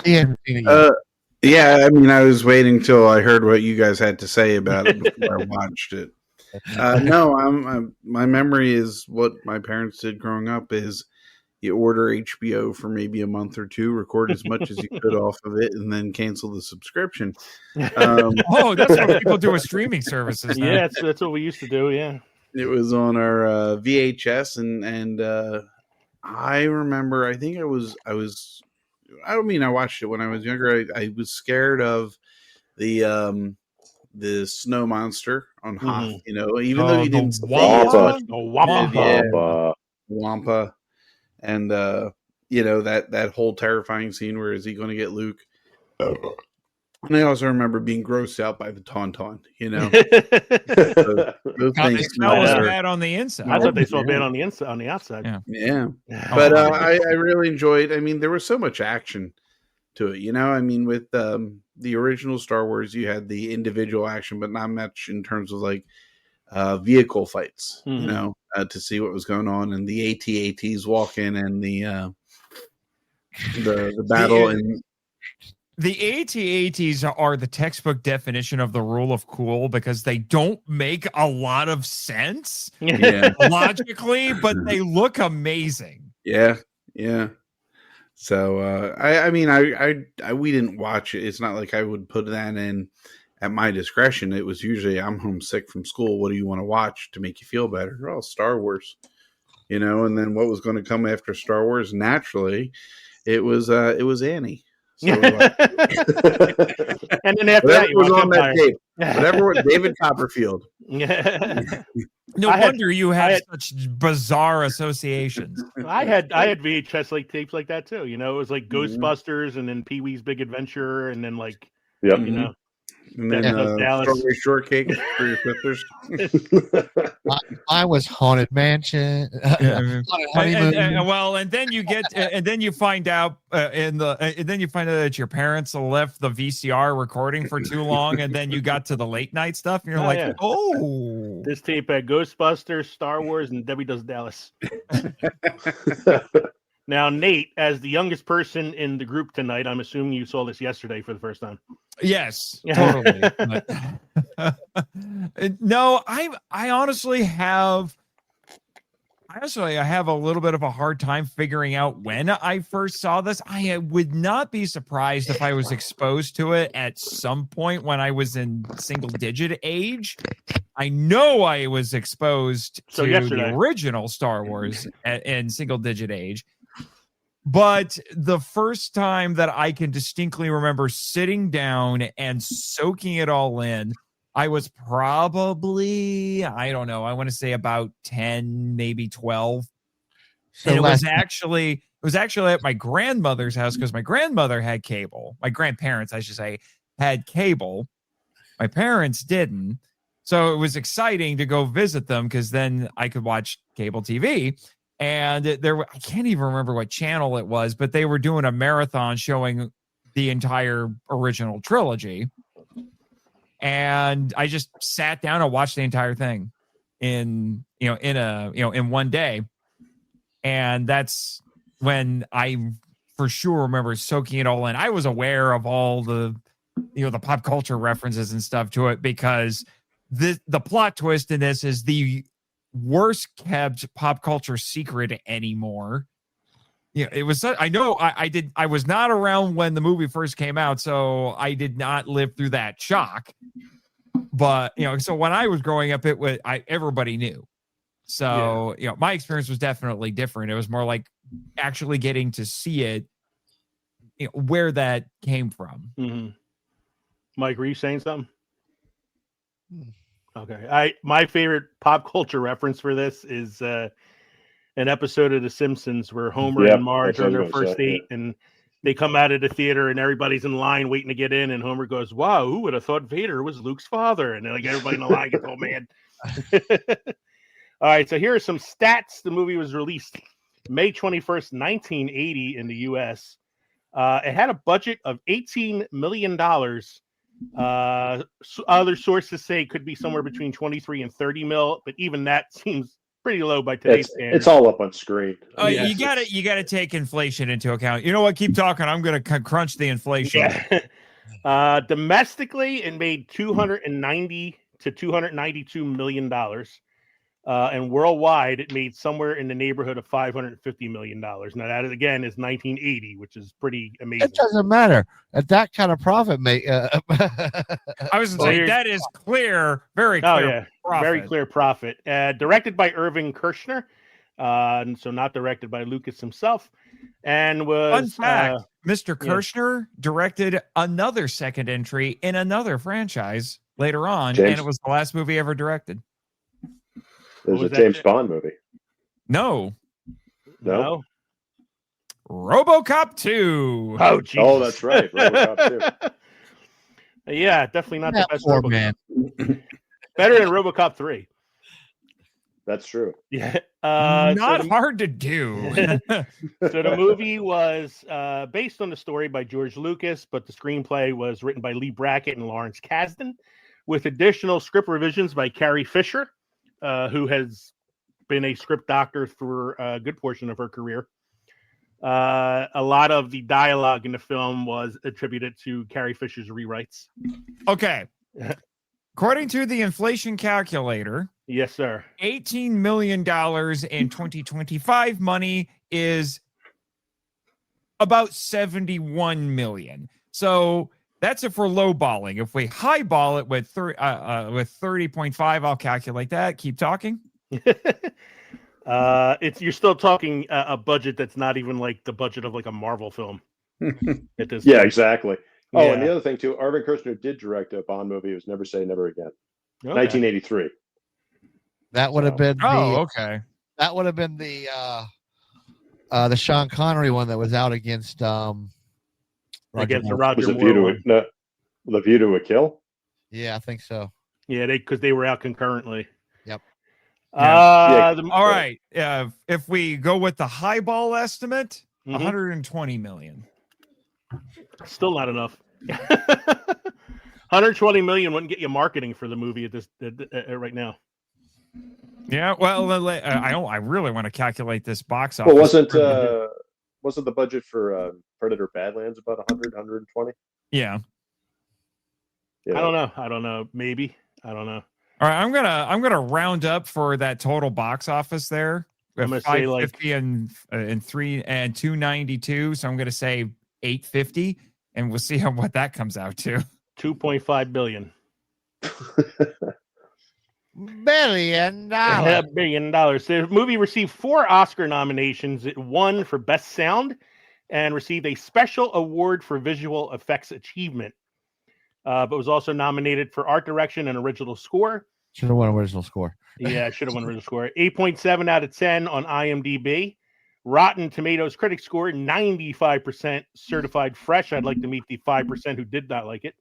Yeah, I mean, I was waiting till I heard what you guys had to say about it before I watched it. No, my memory is what my parents did growing up is you order HBO for maybe a month or two, record as much as you could off of it, and then cancel the subscription. Oh, that's what people do with streaming services now. Yeah, that's what we used to do. Yeah, it was on our VHS, and I remember. I think I watched it when I was younger. I was scared of the snow monster on Hoth. Even though you didn't see Wampa. And that whole terrifying scene where is he going to get Luke? And I also remember being grossed out by the tauntaun. Those things smell bad on the inside. I thought they smelled bad on the inside, on the outside. Yeah. But I really enjoyed. I mean, there was so much action to it. I mean, with the original Star Wars, you had the individual action, but not much in terms of like vehicle fights, Mhm. to see what was going on, and the AT-ATs walk in, and the battle, and The AT-ATs are the textbook definition of the rule of cool because they don't make a lot of sense yeah, logically, but they look amazing. yeah. So I mean, we didn't watch it. It's not like I would put that in at my discretion. It was usually, I'm homesick from school. What do you want to watch to make you feel better? Oh, Star Wars, and then what was going to come after Star Wars? Naturally, it was Annie. So and then after whatever that, you was watch on that Empire. tape, whatever David Copperfield. No wonder you have such bizarre associations. I had VHS like tapes like that too. It was like Mhm. Ghostbusters, and then Pee Wee's Big Adventure, and then like Yep. And then Debbie Does Dallas. Strawberry Shortcake for your sisters. I was Haunted Mansion. Haunted Honeymoon. And then you get, and then you find out, that your parents left the VCR recording for too long, and then you got to the late night stuff, and you're like, yeah. oh, This tape had Ghostbusters, Star Wars, and Debbie Does Dallas. Now, Nate, as the youngest person in the group tonight, I'm assuming you saw this yesterday for the first time. yes, totally. No, I honestly have. I have a little bit of a hard time figuring out when I first saw this. I would not be surprised if I was exposed to it at some point when I was in single digit age. I know I was exposed to the original Star Wars in single digit age. But the first time that I can distinctly remember sitting down and soaking it all in, I was probably, I don't know, I want to say about 10, maybe 12. So And it was actually at my grandmother's house because my grandmother had cable. My grandparents, I should say, had cable. My parents didn't. So it was exciting to go visit them because then I could watch cable TV. And I can't even remember what channel it was, but they were doing a marathon showing the entire original trilogy. And I just sat down and watched the entire thing in one day. And that's when I for sure remember soaking it all in. I was aware of all the pop culture references and stuff to it because the plot twist in this is the worst kept pop culture secret anymore. It was. I was not around when the movie first came out, so I did not live through that shock. But so when I was growing up, everybody knew. So my experience was definitely different. It was more like actually getting to see it, where that came from. Mm-hmm. Mike, were you saying something? Okay. My favorite pop culture reference for this is an episode of The Simpsons where Homer and Marge are on their first date, and they come out of the theater and everybody's in line waiting to get in, and Homer goes, "Wow, who would have thought Vader was Luke's father?" And then like everybody in the line gets all mad. All right, so here are some stats. The movie was released May 21st, 1980 in the U.S. It had a budget of $18 million. Other sources say it could be somewhere between 23 and 30 mil, but even that seems pretty low by today's standards. It's all up on screen. You gotta take inflation into account. You know what? Keep talking. I'm gonna crunch the inflation. Yeah. Domestically, it made $290 to $292 million. And worldwide, it made somewhere in the neighborhood of $550 million. Now, that again is 1980, which is pretty amazing. It doesn't matter. At that kind of profit, mate. I was saying that is clear, very clear. Oh, yeah. Profit. Very clear profit. Directed by Irving Kershner. And so not directed by Lucas himself. And was fun fact, Mr. Kershner directed another second entry in another franchise later on, and it was the last movie ever directed. There's a James Bond movie. No. RoboCop 2. Oh, Jesus. Oh, that's right. RoboCop 2. Yeah, definitely not the best RoboCop. Man. Better than RoboCop 3. That's true. Yeah. Not hard to do. So the movie was based on the story by George Lucas, but the screenplay was written by Lee Brackett and Lawrence Kasdan, with additional script revisions by Carrie Fisher. who has been a script doctor for a good portion of her career. A lot of the dialogue in the film was attributed to Carrie Fisher's rewrites. Okay. According to the inflation calculator, Yes, sir. $18 million in 2025 money is about 71 million. So that's if we're lowballing. If we highball it with 30.5, I'll calculate that. Keep talking. You're still talking a budget that's not even like the budget of like a Marvel film. At this Yeah, point. exactly. Oh, Yeah. and the other thing too, Arvin Kershner did direct a Bond movie. It was Never Say Never Again, Okay. 1983. That would have been Okay. that would have been the Sean Connery one that was out against Against the Moore. Roger Was it Moore View to one. The View to a Kill? Yeah, I think so. Yeah, because they were out concurrently. Yep. Yeah. All right. If we go with the highball estimate, Mhm. 120 million. Still not enough. 120 million wouldn't get you marketing for the movie at this right now. Yeah. Well, I really want to calculate this box office. Well, wasn't the budget for Predator Badlands about 100, 120? Yeah. Yeah. I don't know. Maybe. I don't know. All right. I'm gonna round up for that total box office there. I'm gonna say like 550 and 292. So I'm gonna say 850, and we'll see what that comes out to. 2.5 billion. $1 billion. $1 billion. The movie received 4 Oscar nominations. It won for Best Sound and received a special award for visual effects achievement. But was also nominated for art direction and original score. Should have won original score. Yeah, should have won original score. 8.7 out of 10 on IMDb. Rotten Tomatoes critic score 95% certified fresh. I'd like to meet the 5% who did not like it.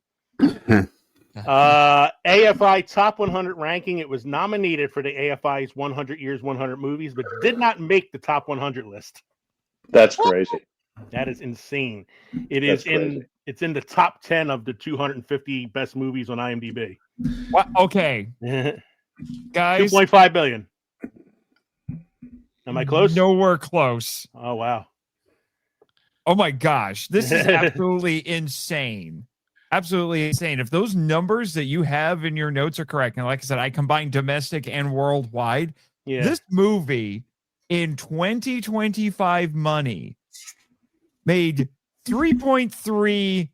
AFI Top 100 ranking. It was nominated for the AFI's 100 Years, 100 Movies, but did not make the top 100 list. That's crazy. That is insane. That's crazy. It's in the top 10 of the 250 best movies on IMDb. What? Okay, guys. 2.5 billion. Am I close? Nowhere close. Oh wow. Oh my gosh, this is absolutely insane. Absolutely insane. If those numbers that you have in your notes are correct, and like I said, I combined domestic and worldwide. Yeah. This movie in 2025 money made 3.3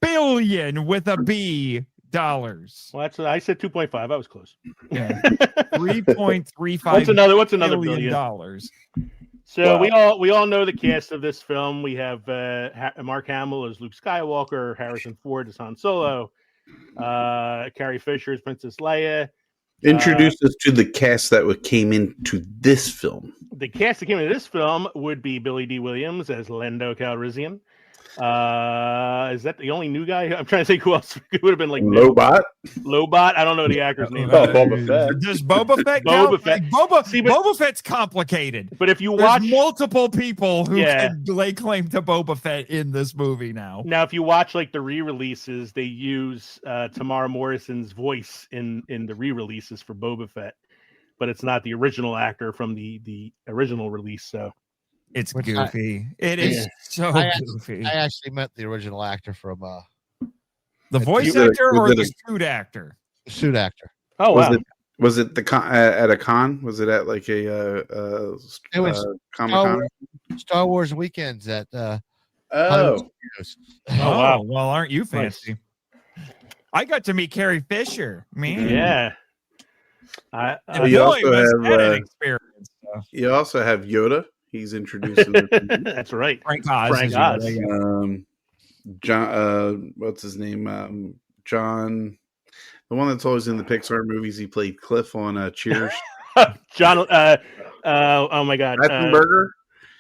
billion with a B dollars. Well, that's I said 2.5. I was close. Yeah. 3.35 What's another billion dollars. So Wow. we all know the cast of this film. We have Mark Hamill as Luke Skywalker, Harrison Ford as Han Solo, Carrie Fisher as Princess Leia. Introduce us to the cast that came into this film. The cast that came into this film would be Billy D. Williams as Lando Calrissian. Is that the only new guy? I'm trying to think who else it would have been like Lobot. Lobot. I don't know the actor's name. Oh, Boba Fett. Does Boba Fett Boba count? Fett. Like, Boba Fett's complicated. But if you There's watch multiple people who Yeah. can lay claim to Boba Fett in this movie now. Now, if you watch like the re-releases, they use Tamara Morrison's voice in the re-releases for Boba Fett, but it's not the original actor from the original release. So It's Which goofy. It is so goofy. I actually met the original actor from The voice Was it a- actor was or it the a- suit actor? the suit actor. oh wow, Was it the at a con? Was it at like a It was Comic Con? Star Wars weekends at Oh, Hollywood Studios. Oh, wow. well, aren't you Nice. fancy? I got to meet Carrie Fisher. Man, yeah. And You boy, also was have, that an experience. you also have Yoda. He's introduced in the movie. That's right. Frank Oz. Frank is Oz. really- John, what's his name? John, the one that's always in the Pixar movies. He played Cliff on Cheers. John. Oh my God. Ratzenberger.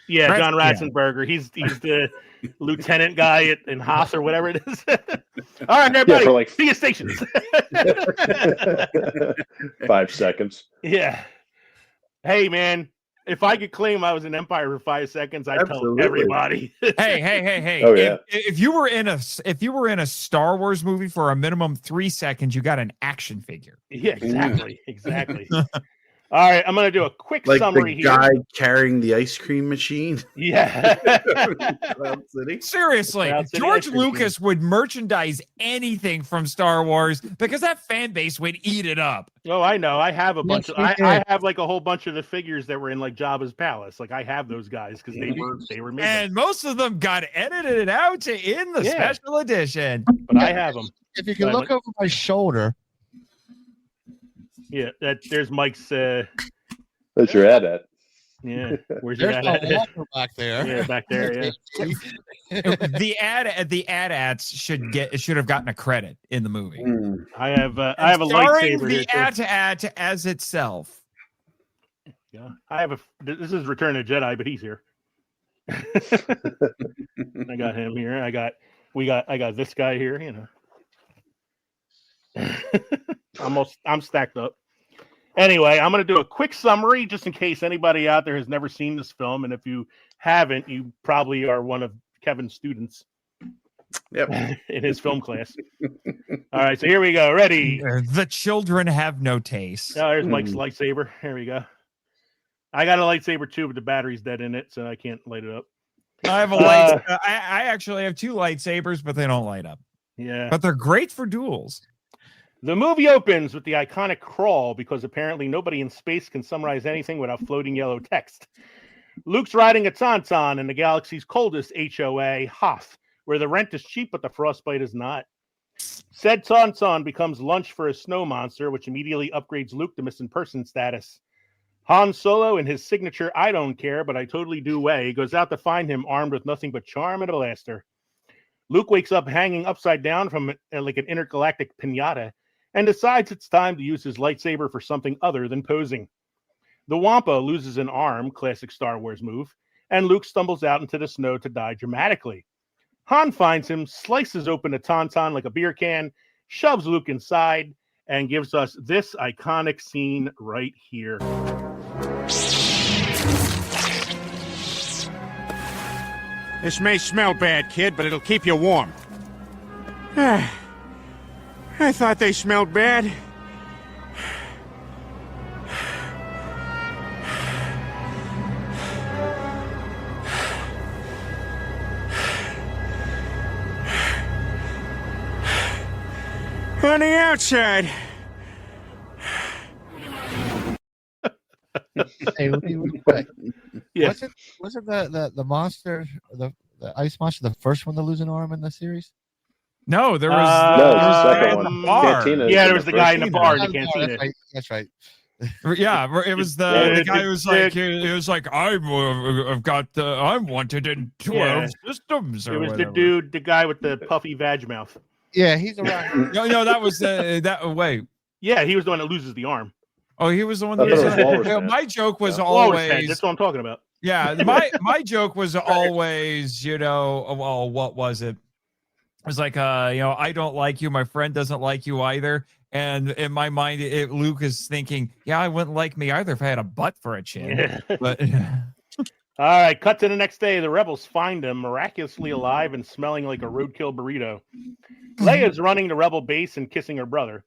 Yeah, Rat- John yeah. Ratzenberger. He's the lieutenant guy in Haas or whatever it is. All right, everybody. Yeah, for like see you stations. 5 seconds. Yeah. Hey, man. if I could claim I was an Empire for 5 seconds, I'd Absolutely. tell everybody. Hey. Oh, yeah. If you were in a Star Wars movie for a minimum 3 seconds, you got an action figure. Yeah, exactly. All right, I'm gonna do a quick Like summary the here. guy carrying the ice cream machine. Yeah. Cloud City. Seriously, Cloud City George ice cream Lucas would merchandise anything from Star Wars because that fan base would eat it up. Oh, I know. I have a bunch of. Yes, we I did. have like a whole bunch of the figures that were in like Jabba's palace. Like I have those guys because they were made. And most of them got edited out in the Yeah. special edition. But I have them. If you can Right, look over my shoulder, Yeah, there's Mike's. That's your ad at. Yeah, where's your there's ad? my walker back there. Yeah, back there. Yeah. The AT-ATs should have gotten a credit in the movie. I have a Starring lightsaber here. the AT-AT as itself. Yeah, I have a. This is Return of the Jedi, but he's here. I got him here. I got this guy here. You know, I'm stacked up. Anyway, I'm going to do a quick summary just in case anybody out there has never seen this film, and if you haven't, you probably are one of Kevin's students. Yep. In his film class. All right, so here we go. Ready? The children have no taste. Oh, there's Mike's lightsaber. Here we go. I got a lightsaber too, but the battery's dead in it, so I can't light it up. I have a light. I actually have 2 lightsabers, but they don't light up. Yeah. But they're great for duels. The movie opens with the iconic crawl because apparently nobody in space can summarize anything without floating yellow text. Luke's riding a tauntaun in the galaxy's coldest HOA, Hoth, where the rent is cheap but the frostbite is not. Said tauntaun becomes lunch for a snow monster, which immediately upgrades Luke to missing person status. Han Solo, in his signature "I don't care, but I totally do" way, goes out to find him armed with nothing but charm and a blaster. Luke wakes up hanging upside down from like an intergalactic piñata and decides it's time to use his lightsaber for something other than posing. The Wampa loses an arm, classic Star Wars move, and Luke stumbles out into the snow to die dramatically. Han finds him, slices open a tauntaun like a beer can, shoves Luke inside, and gives us this iconic scene right here. This may smell bad, kid, but it'll keep you warm. I thought they smelled bad. On the outside. Hey, real quick. Yeah. Wasn't the monster, the ice monster, the first one to lose an arm in the series? No, there was No, there was it's the a guy second in one. the bar. Cantina. Yeah, there was the guy in the bar in the That's cantina. right. That's right. Yeah, it was the guy who was like, he was like, I've got I'm wanted in 12 systems. Or It was whatever. the guy with the puffy vag mouth. Yeah, he's around. No, that was that. Wait, Yeah, he was the one that loses the arm. oh, he was the one I that thought was. it was Walrus Yeah, Man. my joke was Walrus head, always. that's what I'm talking about. Yeah, my joke was always, well, what was it? It was like, I don't like you. My friend doesn't like you either. And in my mind, Luke is thinking, yeah, I wouldn't like me either if I had a butt for a chin. Yeah. But All right, cut to the next day. The rebels find him miraculously alive and smelling like a roadkill burrito. Leia's running the rebel base and kissing her brother.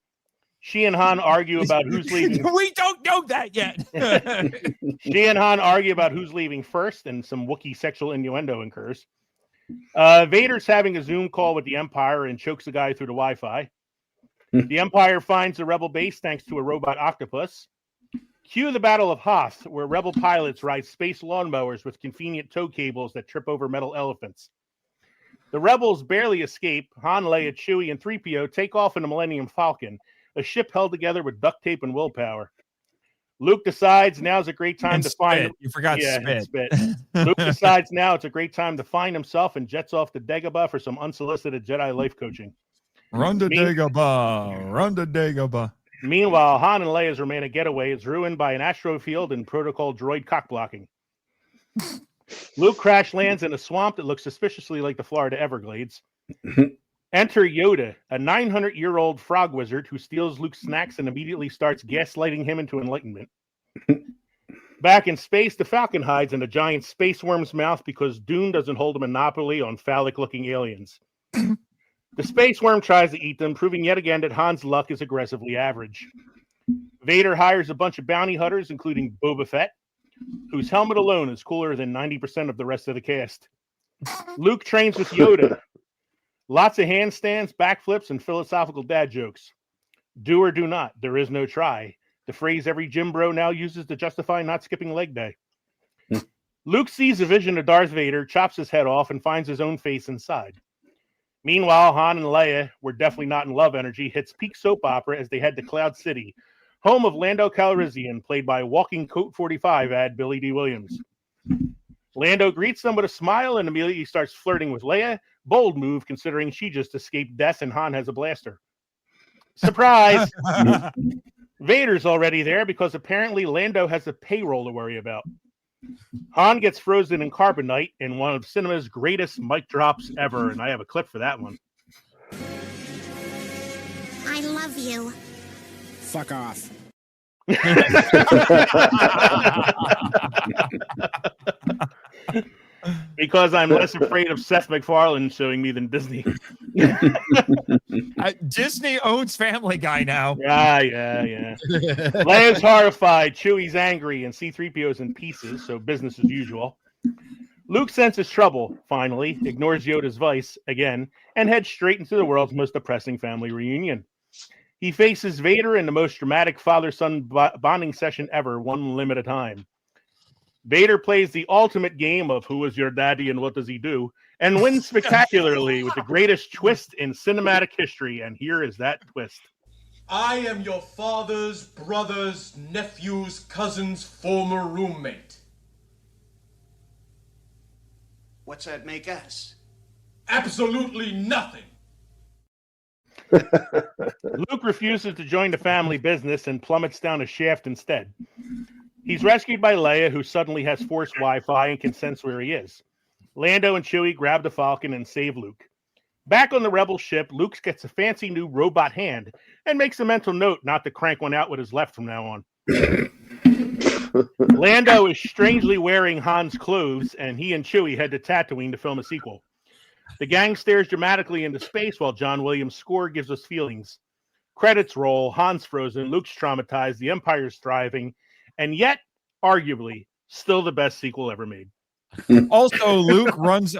She and Han argue about who's leaving. We don't know that yet. She and Han argue about who's leaving first, and some Wookiee sexual innuendo occurs. Vader's having a Zoom call with the Empire and chokes a guy through the Wi-Fi. The Empire finds the rebel base thanks to a robot octopus. Cue the Battle of Hoth, where rebel pilots ride space lawnmowers with convenient tow cables that trip over metal elephants. The rebels barely escape. Han, Leia, Chewie, and 3PO take off in the Millennium Falcon, a ship held together with duct tape and willpower. Luke decides now's a great time And to find spit. You forgot spit. Luke decides now it's a great time to find himself and jets off to Dagobah for some unsolicited Jedi life coaching. Run to Dagobah. Run to Dagobah. Meanwhile, Han and Leia's romantic getaway is ruined by an astrofield and protocol droid cockblocking. Luke crash lands in a swamp that looks suspiciously like the Florida Everglades. Enter Yoda, a 900-year-old frog wizard who steals Luke's snacks and immediately starts gaslighting him into enlightenment. Back in space, the Falcon hides in a giant space worm's mouth because Dune doesn't hold a monopoly on phallic-looking aliens. The space worm tries to eat them, proving yet again that Han's luck is aggressively average. Vader hires a bunch of bounty hunters, including Boba Fett, whose helmet alone is cooler than 90% of the rest of the cast. Luke trains with Yoda. Lots of handstands, backflips, and philosophical dad jokes. Do or do not. There is no try. The phrase every gym bro now uses to justify not skipping leg day. Luke sees a vision of Darth Vader, chops his head off, and finds his own face inside. Meanwhile, Han and Leia, were definitely not in love energy, hits peak soap opera as they head to Cloud City, home of Lando Calrissian, played by Walking Coat 45 ad Billy D. Williams. Lando greets them with a smile and immediately starts flirting with Leia. Bold move, considering she just escaped death and Han has a blaster. Surprise! Vader's already there because apparently Lando has a payroll to worry about. Han gets frozen in carbonite in one of cinema's greatest mic drops ever, and I have a clip for that one. I love you. Fuck off. Because I'm less afraid of Seth MacFarlane showing me than Disney. Disney owns Family Guy now. Yeah. Leia's horrified, Chewie's angry, and C-3PO's in pieces, so business as usual. Luke senses trouble, finally, ignores Yoda's advice again, and heads straight into the world's most depressing family reunion. He faces Vader in the most dramatic father-son bonding session ever, one limb at a time. Vader plays the ultimate game of who is your daddy and what does he do, and wins spectacularly with the greatest twist in cinematic history, and here is that twist. I am your father's brother's nephew's cousin's former roommate. What's that make us? Absolutely nothing. Luke refuses to join the family business and plummets down a shaft instead. He's rescued by Leia, who suddenly has Force Wi-Fi and can sense where he is. Lando and Chewie grab the Falcon and save Luke. Back on the Rebel ship, Luke gets a fancy new robot hand and makes a mental note not to crank one out with his left from now on. Lando is strangely wearing Han's clothes, and he and Chewie head to Tatooine to film a sequel. The gang stares dramatically into space while John Williams' score gives us feelings. Credits roll, Han's frozen, Luke's traumatized, the Empire's thriving, and yet, arguably, still the best sequel ever made. Also, Luke runs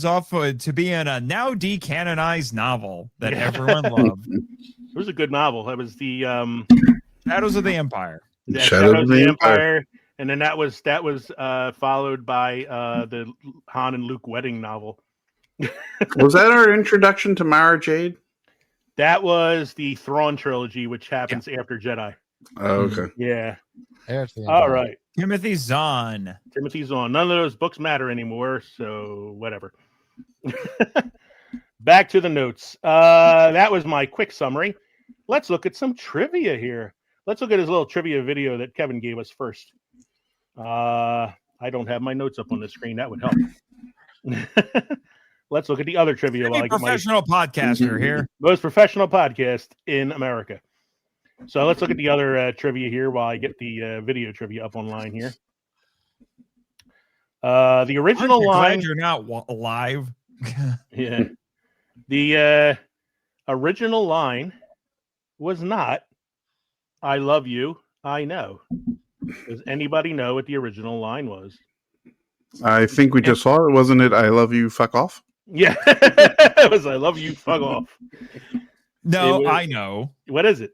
off to be in a now decanonized novel that everyone loved. It was a good novel. That was the Shadows of the Empire. Shadows of the Empire. And then that was followed by the Han and Luke wedding novel. Was that our introduction to Mara Jade? That was the Thrawn trilogy, which happens after Jedi. Oh, okay. Yeah. All right. Timothy Zahn. None of those books matter anymore, so whatever. Back to the notes. That was my quick summary. Let's look at some trivia here. Let's look at his little trivia video that Kevin gave us first. I don't have my notes up on the screen. That would help. Let's look at the other trivia. Professional podcaster here. Most professional podcast in America. So let's look at the other trivia here while I get the video trivia up online here. The original line. Glad you're not live. Yeah. The original line was not, "I love you, I know." Does anybody know what the original line was? I think we just saw it. Wasn't it, "I love you, fuck off"? Yeah. It was, "I love you, fuck off." No, I know. What is it?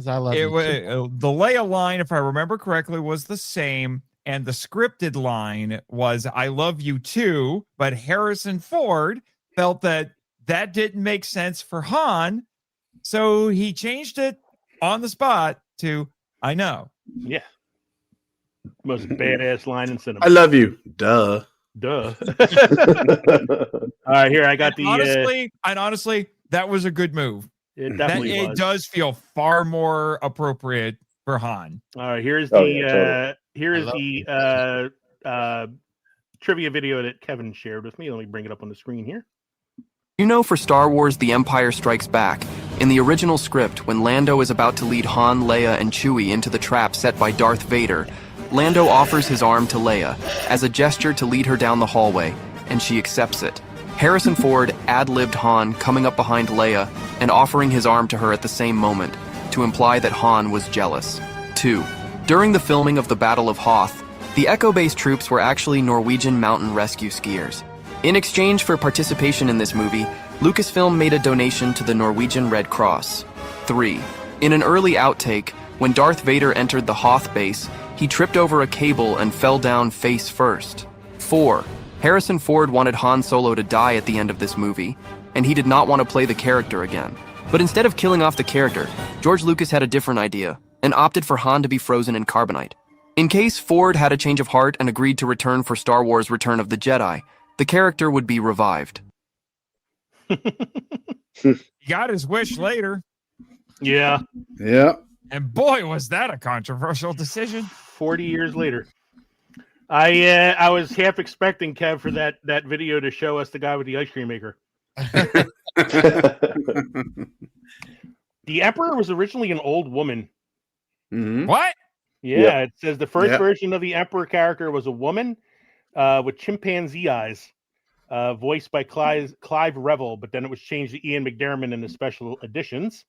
I love the Leia line, if I remember correctly, was the same, and the scripted line was "I love you too," but Harrison Ford felt that didn't make sense for Han, so he changed it on the spot to "I know." Yeah. Most badass line in cinema. I love you. Duh. All right, here I got the. Honestly, that was a good move. It definitely was. It does feel far more appropriate for Han. All right, here's the trivia video that Kevin shared with me. Let me bring it up on the screen here. You know, for Star Wars The Empire Strikes Back, in the original script, when Lando is about to lead Han, Leia, and Chewie into the trap set by Darth Vader, Lando offers his arm to Leia as a gesture to lead her down the hallway, and she accepts it. Harrison Ford ad-libbed Han coming up behind Leia and offering his arm to her at the same moment, to imply that Han was jealous. 2. During the filming of the Battle of Hoth, the Echo Base troops were actually Norwegian mountain rescue skiers. In exchange for participation in this movie, Lucasfilm made a donation to the Norwegian Red Cross. 3. In an early outtake, when Darth Vader entered the Hoth base, he tripped over a cable and fell down face first. 4. Harrison Ford wanted Han Solo to die at the end of this movie, and he did not want to play the character again. But instead of killing off the character, George Lucas had a different idea, and opted for Han to be frozen in carbonite. In case Ford had a change of heart and agreed to return for Star Wars Return of the Jedi, the character would be revived. He got his wish later. Yeah. Yeah. And boy, was that a controversial decision. 40 years later. I was half expecting, Kev, for that video to show us the guy with the ice cream maker. The Emperor was originally an old woman. Mm-hmm. What? Yeah, it says the first version of the Emperor character was a woman with chimpanzee eyes, voiced by Clive Revel, but then it was changed to Ian McDiarmid in the special editions.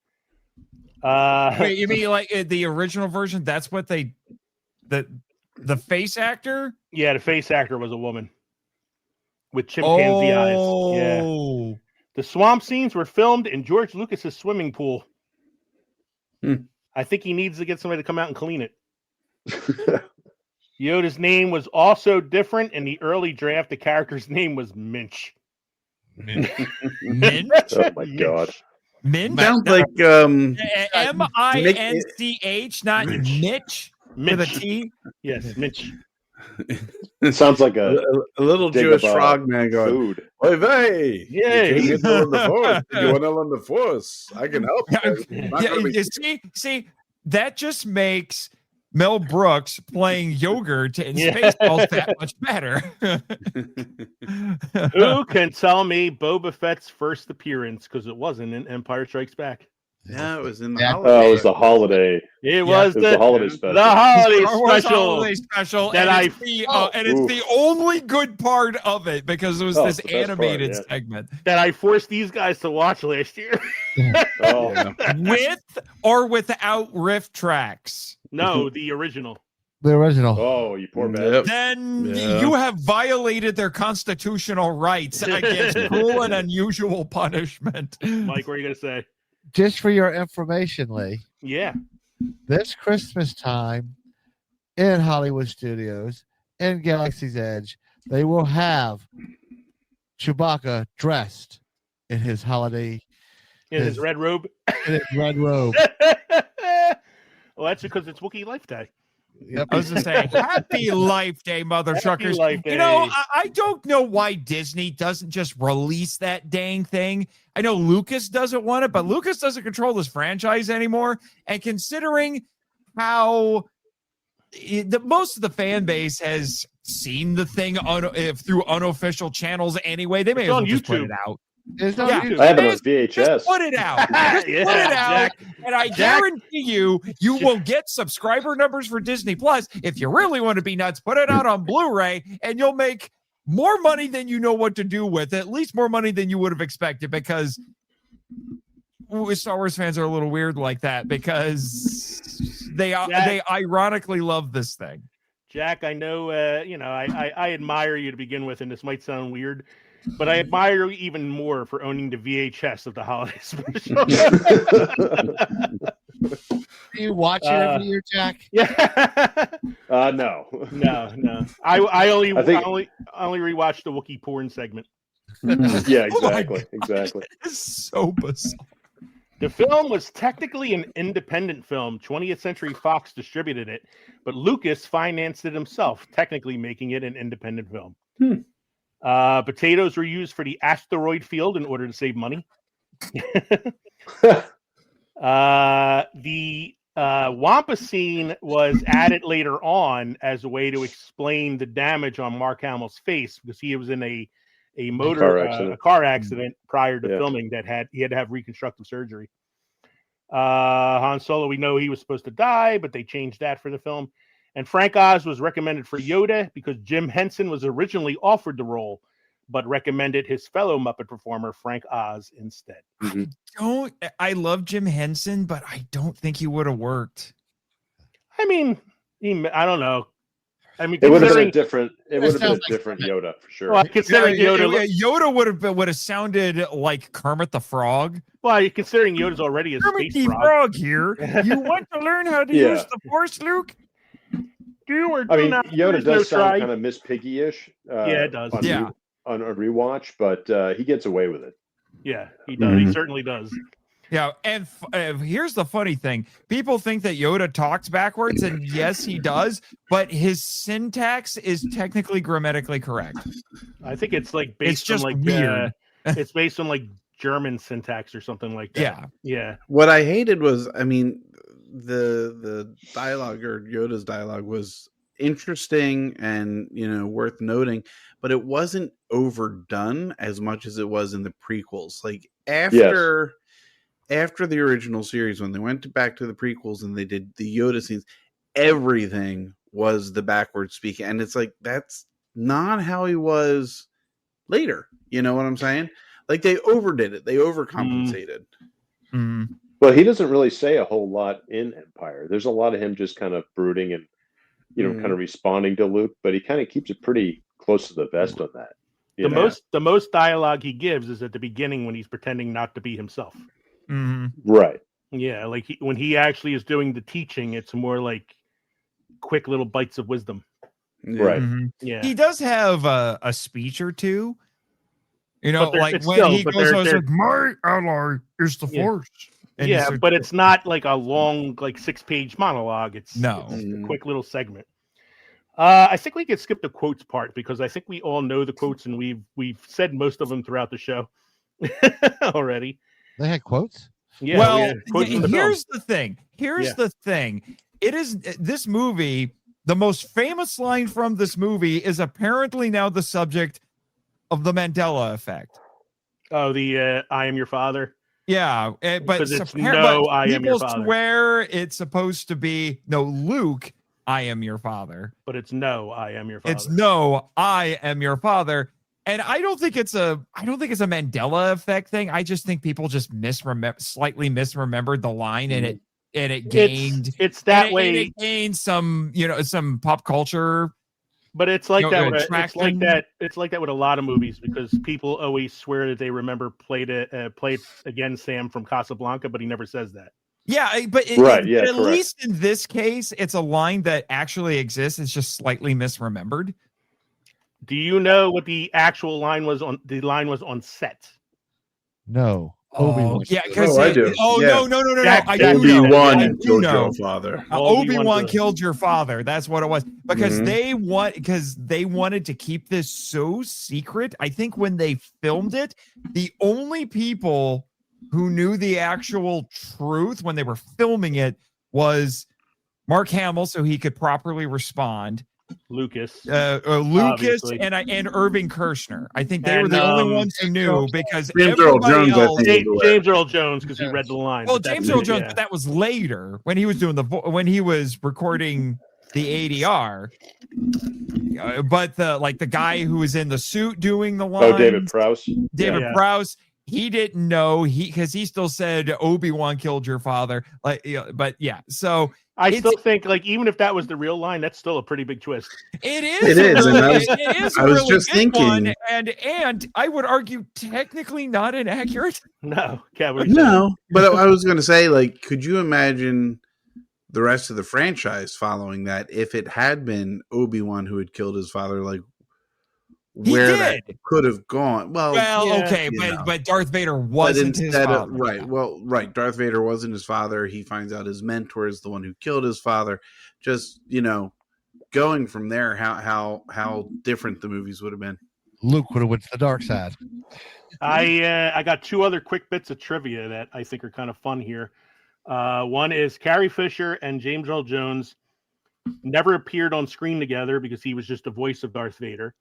Wait, you mean like the original version? That's what the face actor? Yeah, the face actor was a woman with chimpanzee eyes. Yeah. The swamp scenes were filmed in George Lucas's swimming pool. I think he needs to get somebody to come out and clean it. Yoda's name was also different. In the early draft, the character's name was Minch. Minch? Oh my god. Minch? Sounds like M-I-N-C-H, not Mitch with a T. Yes, Mitch. It sounds like a little dig Jewish of, frogman going, food. "Oy vey! Yay! You want to learn the Force? I can help you." See, that just makes Mel Brooks playing yogurt in Spaceballs that much better. Who can tell me Boba Fett's first appearance? Because it wasn't in Empire Strikes Back. Yeah, it was in the holiday. Oh, it was the holiday. It was the holiday special. The holiday Star Wars special. Holiday special. That and it's the only good part of it because it was this it's the best animated part, segment. That I forced these guys to watch last year. With or without riff tracks? No, the original. The original. Oh, you poor bastard. Then you have violated their constitutional rights against cruel and unusual punishment. Mike, what are you going to say? Just for your information, Lee. Yeah. This Christmas time in Hollywood Studios, in Galaxy's Edge, they will have Chewbacca dressed in his holiday. In his red robe? In his red robe. Well, that's because it's Wookiee Life Day. Yep. I was just saying, happy Life Day, mother truckers. Life Day. You know, I don't know why Disney doesn't just release that dang thing. I know Lucas doesn't want it, but Lucas doesn't control this franchise anymore. And considering how most of the fan base has seen the thing through unofficial channels anyway, they may as well just put it out. I have it on VHS. Just put it out. Just put it out. And I guarantee you will get subscriber numbers for Disney Plus. If you really want to be nuts, put it out on Blu-ray and you'll make more money than you know what to do with it. At least more money than you would have expected, because Star Wars fans are a little weird like that because they ironically love this thing. Jack, I know, I admire you to begin with, and this might sound weird, but I admire you even more for owning the VHS of the holiday special. Do you watch it every year, Jack? Yeah. No. I only rewatched the Wookiee porn segment. Yeah, exactly. Exactly. It's so bizarre. The film was technically an independent film. 20th Century Fox distributed it, but Lucas financed it himself, technically making it an independent film. Potatoes were used for the asteroid field in order to save money. The Wampa scene was added later on as a way to explain the damage on Mark Hamill's face, because he was in a car accident prior to filming that he had to have reconstructive surgery. Han Solo, we know he was supposed to die, but they changed that for the film. And Frank Oz was recommended for Yoda because Jim Henson was originally offered the role, but recommended his fellow Muppet performer Frank Oz instead. I love Jim Henson, but I don't think he would have worked. I mean, I don't know. I mean, it would have been a different. It would have been a different Yoda for sure. Well, considering Yoda would have sounded like Kermit the Frog. Well, considering Yoda's already a Kermit space the frog. Frog here. You want to learn how to use the Force, Luke? Yoda does sound kind of Miss Piggy-ish. Yeah, it does. On a rewatch, but he gets away with it. Yeah, he does. He certainly does. Yeah, and here's the funny thing. People think that Yoda talks backwards, and yes, he does, but his syntax is technically grammatically correct. I think it's like based on like weird. It's based on like German syntax or something like that. Yeah. Yeah. What I hated was, I mean, the dialogue, or Yoda's dialogue, was interesting and, you know, worth noting, but it wasn't overdone as much as it was in the prequels. Like after the original series, when they went back to the prequels and they did the Yoda scenes, everything was the backwards speaking, and it's like that's not how he was later. You know what I'm saying? Like they overdid it, they overcompensated. Well, he doesn't really say a whole lot in Empire. There's a lot of him just kind of brooding and, you know, kind of responding to Luke, but he kind of keeps it pretty close to the vest on that. The most dialogue he gives is at the beginning when he's pretending not to be himself. Right. Yeah, like when he actually is doing the teaching, it's more like quick little bites of wisdom. Right. Yeah. He does have a speech or two. You know, like when still, he goes, like, my ally is the Force. And but it's not like a long, like 6-page monologue. It's no, it's a quick little segment. I think we could skip the quotes part because I think we all know the quotes and we've said most of them throughout the show already. They had quotes. Yeah. Well, quotes here's the thing. The thing. It is this movie. The most famous line from this movie is apparently now the subject of the Mandela effect. Oh, the I am your father. Yeah, but it's I am your father. People swear it's supposed to be no, Luke, I am your father. But it's no, I am your father. It's no, I am your father. And I don't think it's a Mandela effect thing. I just think people just slightly misremembered the line, and it gained it's that way. And it gained some, you know, some pop culture. But it's like that. It's like that with a lot of movies because people always swear that they remember played again Sam from Casablanca, but he never says that. Yeah, but at least in this case, it's a line that actually exists. It's just slightly misremembered. Do you know what the actual line was on? The line was on set. No. Oh, yeah, because I do. No. I do Obi-Wan killed know. your father. Obi-Wan killed your father. That's what it was. Because they wanted to keep this so secret. I think when they filmed it, the only people who knew the actual truth when they were filming it was Mark Hamill, so he could properly respond. Lucas, and Irving Kershner. I think they were the only ones who knew because James Earl Jones, James Earl Jones, because he read the line. Well, James Earl Jones, but that was later when he was doing when he was recording the ADR. But the guy who was in the suit doing the line. Oh, David Prowse. Prowse. He didn't know because he still said Obi-Wan killed your father. But yeah, so. I still think, like, even if that was the real line, that's still a pretty big twist. It is. It is. I was just thinking, and I would argue technically not inaccurate. No, but I was going to say, like, could you imagine the rest of the franchise following that if it had been Obi-Wan who had killed his father? Like, where that could have gone. But Darth Vader wasn't his father. Right. Darth Vader wasn't his father. He finds out his mentor is the one who killed his father. Just, you know, going from there, how different the movies would have been. Luke would have went to the dark side. I got two other quick bits of trivia that I think are kind of fun here. One is Carrie Fisher and James Earl Jones never appeared on screen together because he was just the voice of Darth Vader.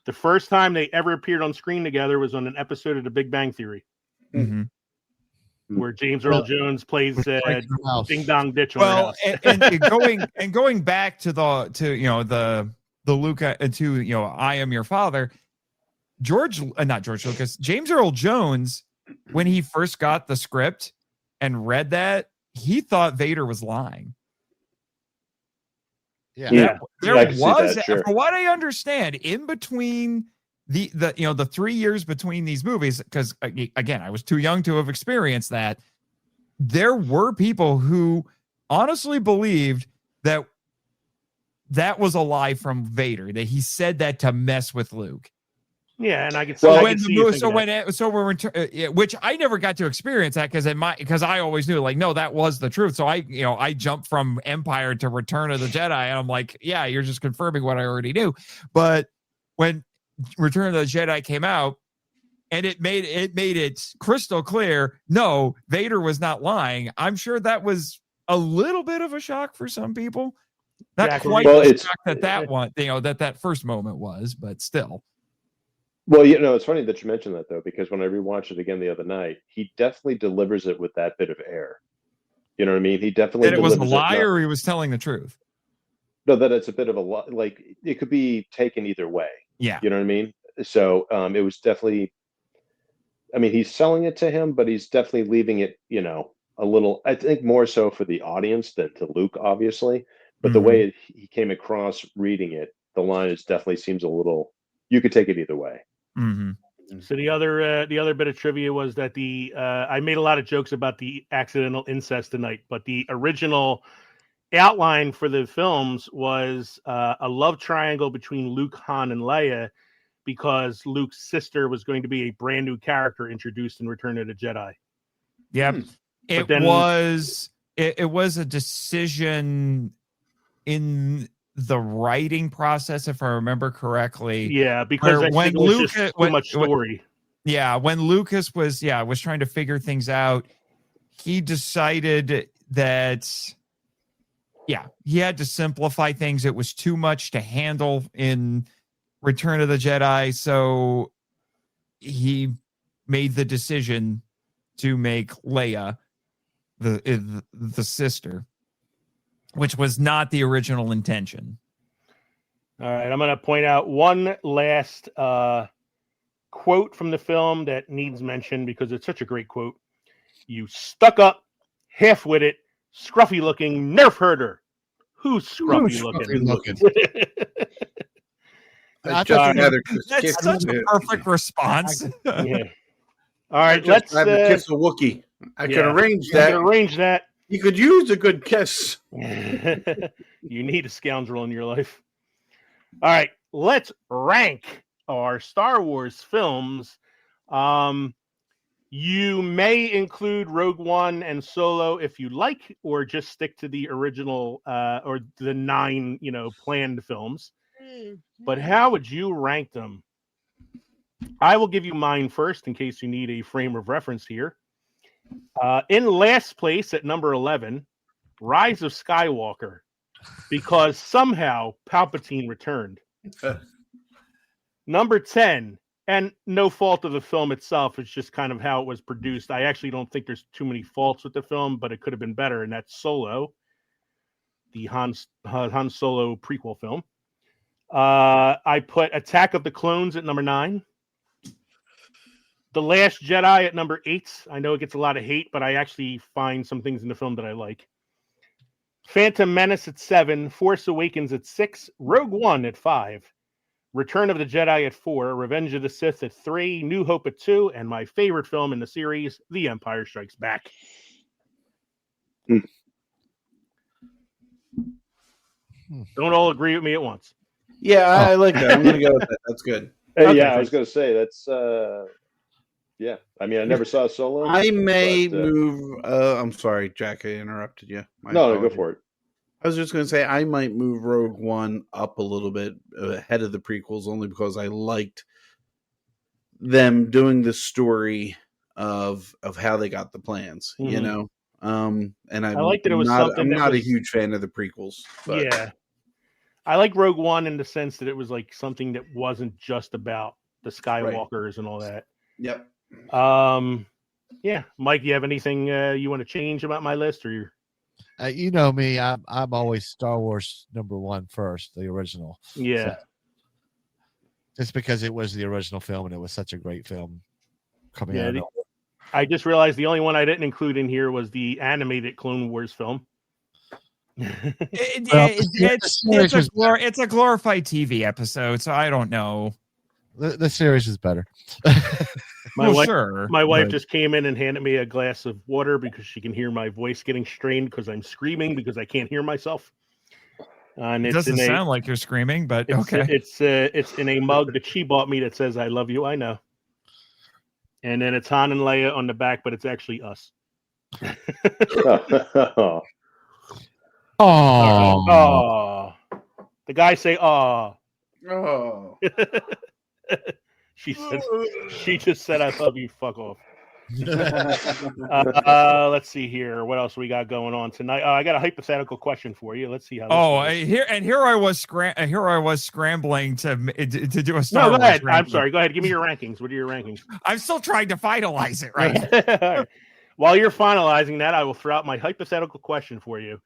The first time they ever appeared on screen together was on an episode of The Big Bang Theory. Mm-hmm. where James Earl Jones plays Ding Dong Ditch. Well, and going back to the Luca to I Am Your Father, not George Lucas, James Earl Jones, when he first got the script and read that, he thought Vader was lying. Yeah, there I can see was, that, sure. for what I understand, in between the 3 years between these movies, because again, I was too young to have experienced that. There were people who honestly believed that was a lie from Vader, that he said that to mess with Luke. Yeah, and I can which I never got to experience that because I always knew no, that was the truth. So I jumped from Empire to Return of the Jedi, and I'm like, yeah, you're just confirming what I already knew. But when Return of the Jedi came out, and it made it crystal clear, no, Vader was not lying. I'm sure that was a little bit of a shock for some people. Not quite the shock that first moment was, but still. Well, it's funny that you mentioned that, though, because when I rewatched it again the other night, he definitely delivers it with that bit of air. You know what I mean? He definitely that it was a lie, or he was telling the truth. No, that it's a bit of a lie. Like, it could be taken either way. Yeah. You know what I mean? So it was definitely, I mean, he's selling it to him, but he's definitely leaving it, a little, I think more so for the audience than to Luke, obviously. But the way he came across reading it, the line definitely seems a little, you could take it either way. Mm-hmm. So the other bit of trivia was that I made a lot of jokes about the accidental incest tonight, but the original outline for the films was a love triangle between Luke, Han, and Leia, because Luke's sister was going to be a brand new character introduced in Return of the Jedi. Yep. It was a decision in the writing process, if I remember correctly. Yeah, because when Lucas too much story. When Lucas was trying to figure things out, he decided that he had to simplify things. It was too much to handle in Return of the Jedi, so he made the decision to make Leia the sister, which was not the original intention. All right, I'm going to point out one last quote from the film that needs mention because it's such a great quote. "You stuck up, half-witted, scruffy-looking nerf herder." Who's scruffy-looking? That's such a perfect response. Yeah. All right, let's kiss a Wookiee. I can arrange that. You could use a good kiss. You need a scoundrel in your life. All right, let's rank our Star Wars films. You may include Rogue One and Solo if you like, or just stick to the original or the 9, planned films. But how would you rank them? I will give you mine first in case you need a frame of reference here. In last place at number 11, Rise of Skywalker, because somehow Palpatine returned. Number 10, and no fault of the film itself, it's just kind of how it was produced. I actually don't think there's too many faults with the film, but it could have been better, and that's Solo, the Han Solo prequel film. I put Attack of the Clones at number 9. The Last Jedi at number 8. I know it gets a lot of hate, but I actually find some things in the film that I like. Phantom Menace at 7. Force Awakens at 6. Rogue One at 5. Return of the Jedi at 4. Revenge of the Sith at 3. New Hope at 2. And my favorite film in the series, The Empire Strikes Back. Don't all agree with me at once. Yeah, I like that. I'm going to go with that. That's good. Okay, I was going to say that's. Yeah, I mean, I never saw Solo. I may move. I'm sorry, Jack. I interrupted you. No, go for it. I was just going to say I might move Rogue One up a little bit ahead of the prequels, only because I liked them doing the story of how they got the plans. And I liked it was I'm not a huge fan of the prequels. But. Yeah, I like Rogue One in the sense that it was like something that wasn't just about the Skywalkers and all that. Yep. Yeah, Mike, you have anything you want to change about my list, or You know me, I'm always Star Wars #1 first, the original. yeah. So, just because it was the original film and it was such a great film coming Yeah, out. I just realized the only one I didn't include in here was the animated Clone Wars film. It's a glorified TV episode, so I don't know. The series is better. My wife but- just came in and handed me a glass of water because she can hear my voice getting strained because I'm screaming because I can't hear myself. And It doesn't sound like you're screaming, but okay. It's in a mug that she bought me that says "I love you, I know." And then it's Han and Leia on the back, but it's actually us. Oh, the guy say "oh." Oh. She just said, "I love you." Fuck off. Let's see here. What else we got going on tonight? I got a hypothetical question for you. Let's see how. Here I was scrambling to do a Star No, go Wars ahead. I'm ranking. sorry. Go ahead. Give me your rankings. What are your rankings? I'm still trying to finalize it, right? All right. While you're finalizing that, I will throw out my hypothetical question for you.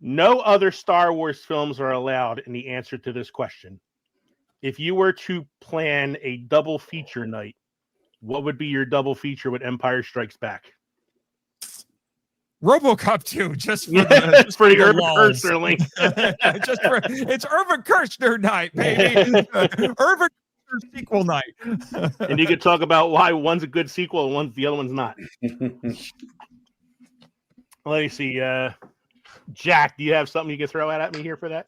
No other Star Wars films are allowed in the answer to this question. If you were to plan a double feature night, what would be your double feature with Empire Strikes Back? RoboCop 2, just for for the Irvin lulls. Kershner link. It's Irvin Kershner night, baby. Irvin Kershner sequel night. And you could talk about why one's a good sequel and the other one's not. Let me see. Jack, do you have something you can throw out at me here for that?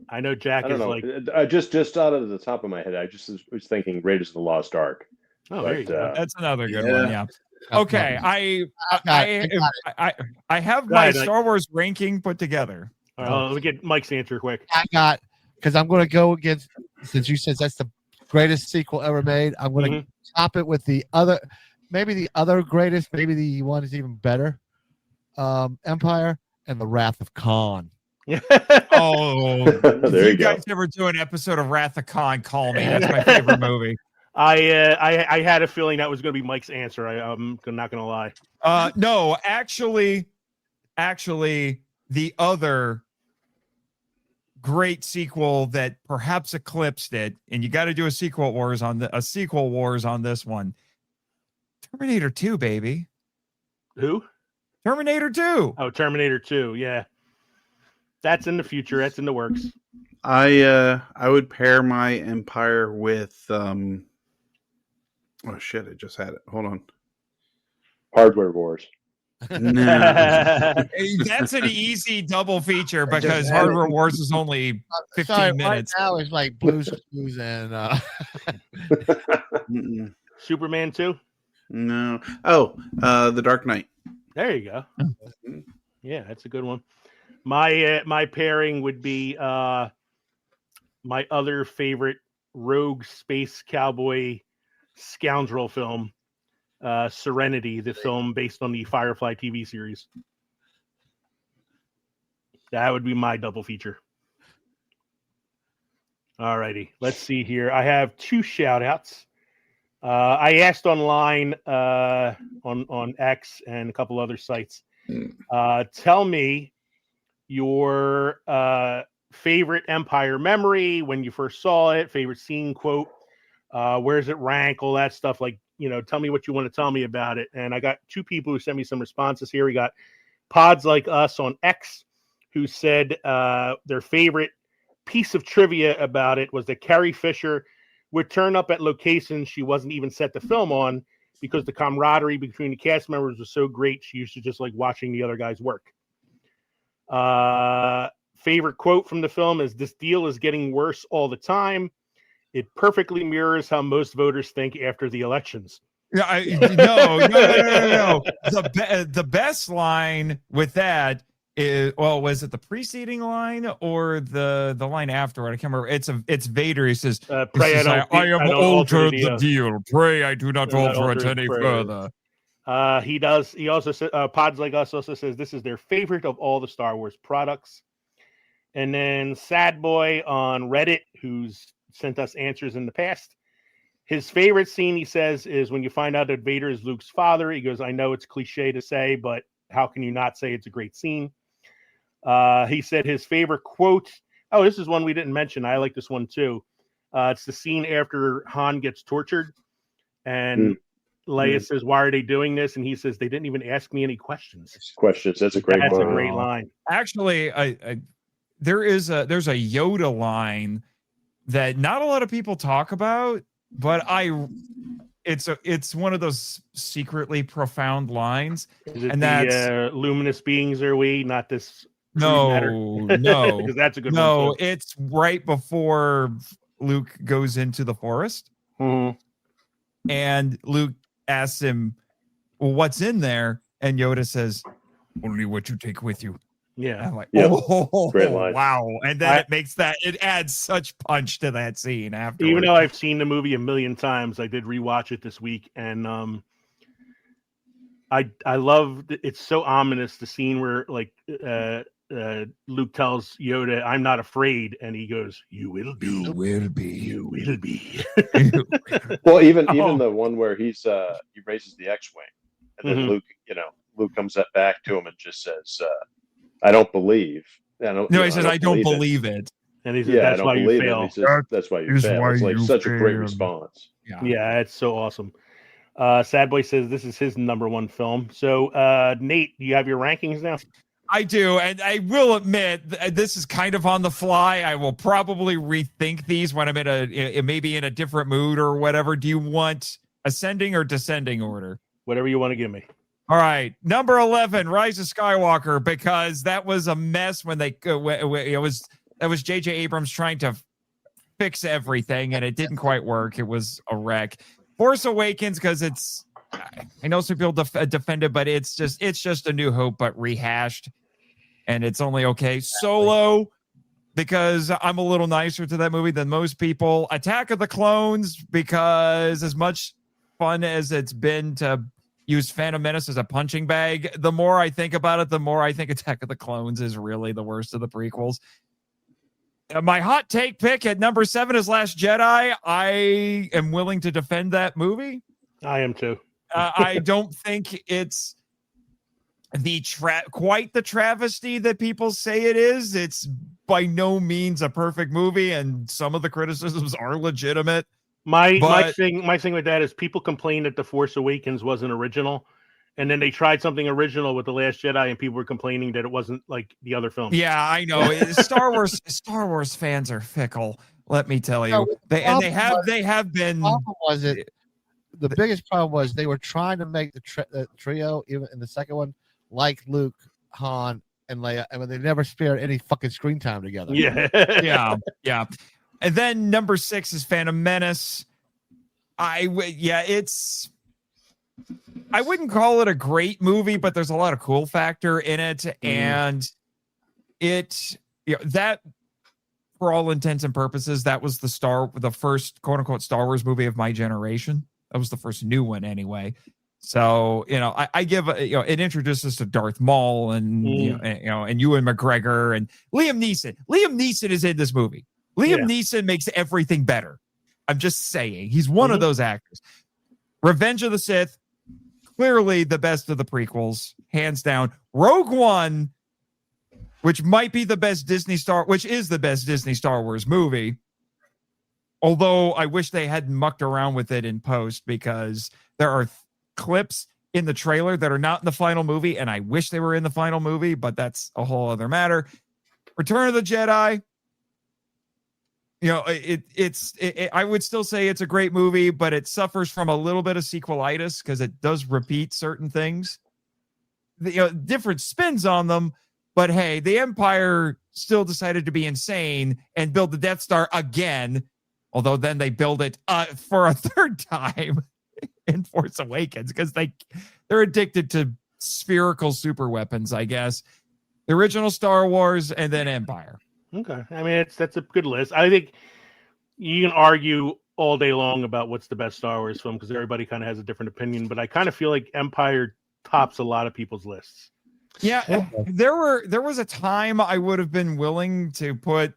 I know Jack I don't know. Just out of the top of my head, I just was thinking Raiders of the Lost Ark. Oh, there you go. That's another good one. Yeah. Okay, I have my Star Wars ranking put together. All right, let me get Mike's answer quick. because I'm going to go against, since you said that's the greatest sequel ever made, I'm going to top it with the other, maybe the other greatest, maybe the one is even better, Empire and the Wrath of Khan. Oh, there you guys ever do an episode of Wrath of Khan, call me. That's my favorite movie. I had a feeling that was going to be Mike's answer. I'm not going to lie. No, actually, the other great sequel that perhaps eclipsed it, and you got to do a sequel wars on this one. Terminator 2, baby. Who? Terminator 2. Oh, Terminator 2. Yeah. That's in the future. That's in the works. I would pair my Empire with oh shit, I just had it. Hold on. Hardware Wars. No. That's an easy double feature because Hardware Wars is only 15 minutes. Right now it's like Blues Clues and Superman 2? No. Oh, The Dark Knight. There you go. Yeah, that's a good one. My pairing would be my other favorite rogue space cowboy scoundrel film, Serenity, the film based on the Firefly TV series. That would be my double feature. All righty. Let's see here. I have 2 shout outs. I asked online on X and a couple other sites. Tell me your favorite Empire memory, when you first saw it, favorite scene, quote, where does it rank, all that stuff. Like, tell me what you want to tell me about it. And I got 2 people who sent me some responses here. We got Pods Like Us on X, who said their favorite piece of trivia about it was that Carrie Fisher would turn up at locations she wasn't even set to film on because the camaraderie between the cast members was so great. She used to just like watching the other guys work. Favorite quote from the film is, "This deal is getting worse all the time. It perfectly mirrors how most voters think after the elections." Yeah, no. The best line with that is, well, was it the preceding line or the line afterward? I can't remember. It's Vader. He says, "Pray I am altered the deal. Pray I do not alter it any further." He does. He also said, Pods Like Us also says this is their favorite of all the Star Wars products. And then Sad Boy on Reddit, who's sent us answers in the past, His favorite scene, he says, is when you find out that Vader is Luke's father. He goes, I know it's cliche to say, but how can you not say it's a great scene? He said his favorite quote. Oh, this is one we didn't mention. I like this one too. It's the scene after Han gets tortured, and Leia says, "Why are they doing this?" And he says, "They didn't even ask me any questions." That's a great. That's a great line. Actually, there's a Yoda line that not a lot of people talk about, but it's one of those secretly profound lines. Is it and the luminous beings are we, not this? No, because that's a good one. No, it's right before Luke goes into the forest, and Luke asks him, "Well, what's in there?" And Yoda says, "Only what you take with you." Yeah, and I'm like, Yep. oh, Great line. wow! And then it adds such punch to that scene afterwards. Even though I've seen the movie a million times, I did rewatch it this week, and I love it's so ominous, the scene where like Luke tells Yoda, "I'm not afraid," and he goes, "You will be. You will be. You will be." Well, even the one where he raises the X-wing, and then Luke comes back to him and just says, "I don't believe." No, he says, "I don't believe it." And he says, "That's why you fail." He says, "That's why you fail." It's like such a great response. Yeah, it's so awesome. Sad Boy says this is his number one film. So, Nate, do you have your rankings now? I do, and I will admit this is kind of on the fly. I will probably rethink these when I'm maybe in a different mood or whatever. Do you want ascending or descending order? Whatever you want to give me. All right, number 11, Rise of Skywalker, because that was a mess when it was J.J. Abrams trying to fix everything, and it didn't quite work. It was a wreck. Force Awakens, because I know some people defend it, but it's just A New Hope, but rehashed, and it's only okay. Solo, because I'm a little nicer to that movie than most people. Attack of the Clones, because as much fun as it's been to use Phantom Menace as a punching bag, the more I think about it, the more I think Attack of the Clones is really the worst of the prequels. My hot take pick at number 7 is Last Jedi. I am willing to defend that movie. I am too. I don't think it's quite the travesty that people say it is. It's by no means a perfect movie, and some of the criticisms are legitimate. My thing with that is people complain that The Force Awakens wasn't original, and then they tried something original with The Last Jedi, and people were complaining that it wasn't like the other films. Yeah, I know. Star Wars fans are fickle. Let me tell you, they have been. The biggest problem was they were trying to make the trio, even in the second one, like Luke, Han, and Leia, and they never spared any fucking screen time together. Yeah. And then number 6 is Phantom Menace. I wouldn't call it a great movie, but there's a lot of cool factor in it, and that, for all intents and purposes, that was the first quote unquote Star Wars movie of my generation. That was the first new one anyway. So, I give, it introduced us to Darth Maul and, and Ewan McGregor and Liam Neeson. Liam Neeson is in this movie. Liam Neeson makes everything better. I'm just saying. He's one of those actors. Revenge of the Sith, clearly the best of the prequels, hands down. Rogue One, which might be the best which is the best Disney Star Wars movie. Although I wish they hadn't mucked around with it in post, because there are clips in the trailer that are not in the final movie, and I wish they were in the final movie, but that's a whole other matter. Return of the Jedi, I would still say it's a great movie, but it suffers from a little bit of sequelitis because it does repeat certain things, different spins on them. But hey, the Empire still decided to be insane and build the Death Star again. Although then they build it for a third time in Force Awakens because they're addicted to spherical super weapons, I guess. The original Star Wars and then Empire. Okay. I mean, that's a good list. I think you can argue all day long about what's the best Star Wars film because everybody kind of has a different opinion, but I kind of feel like Empire tops a lot of people's lists. Yeah, there was a time I would have been willing to put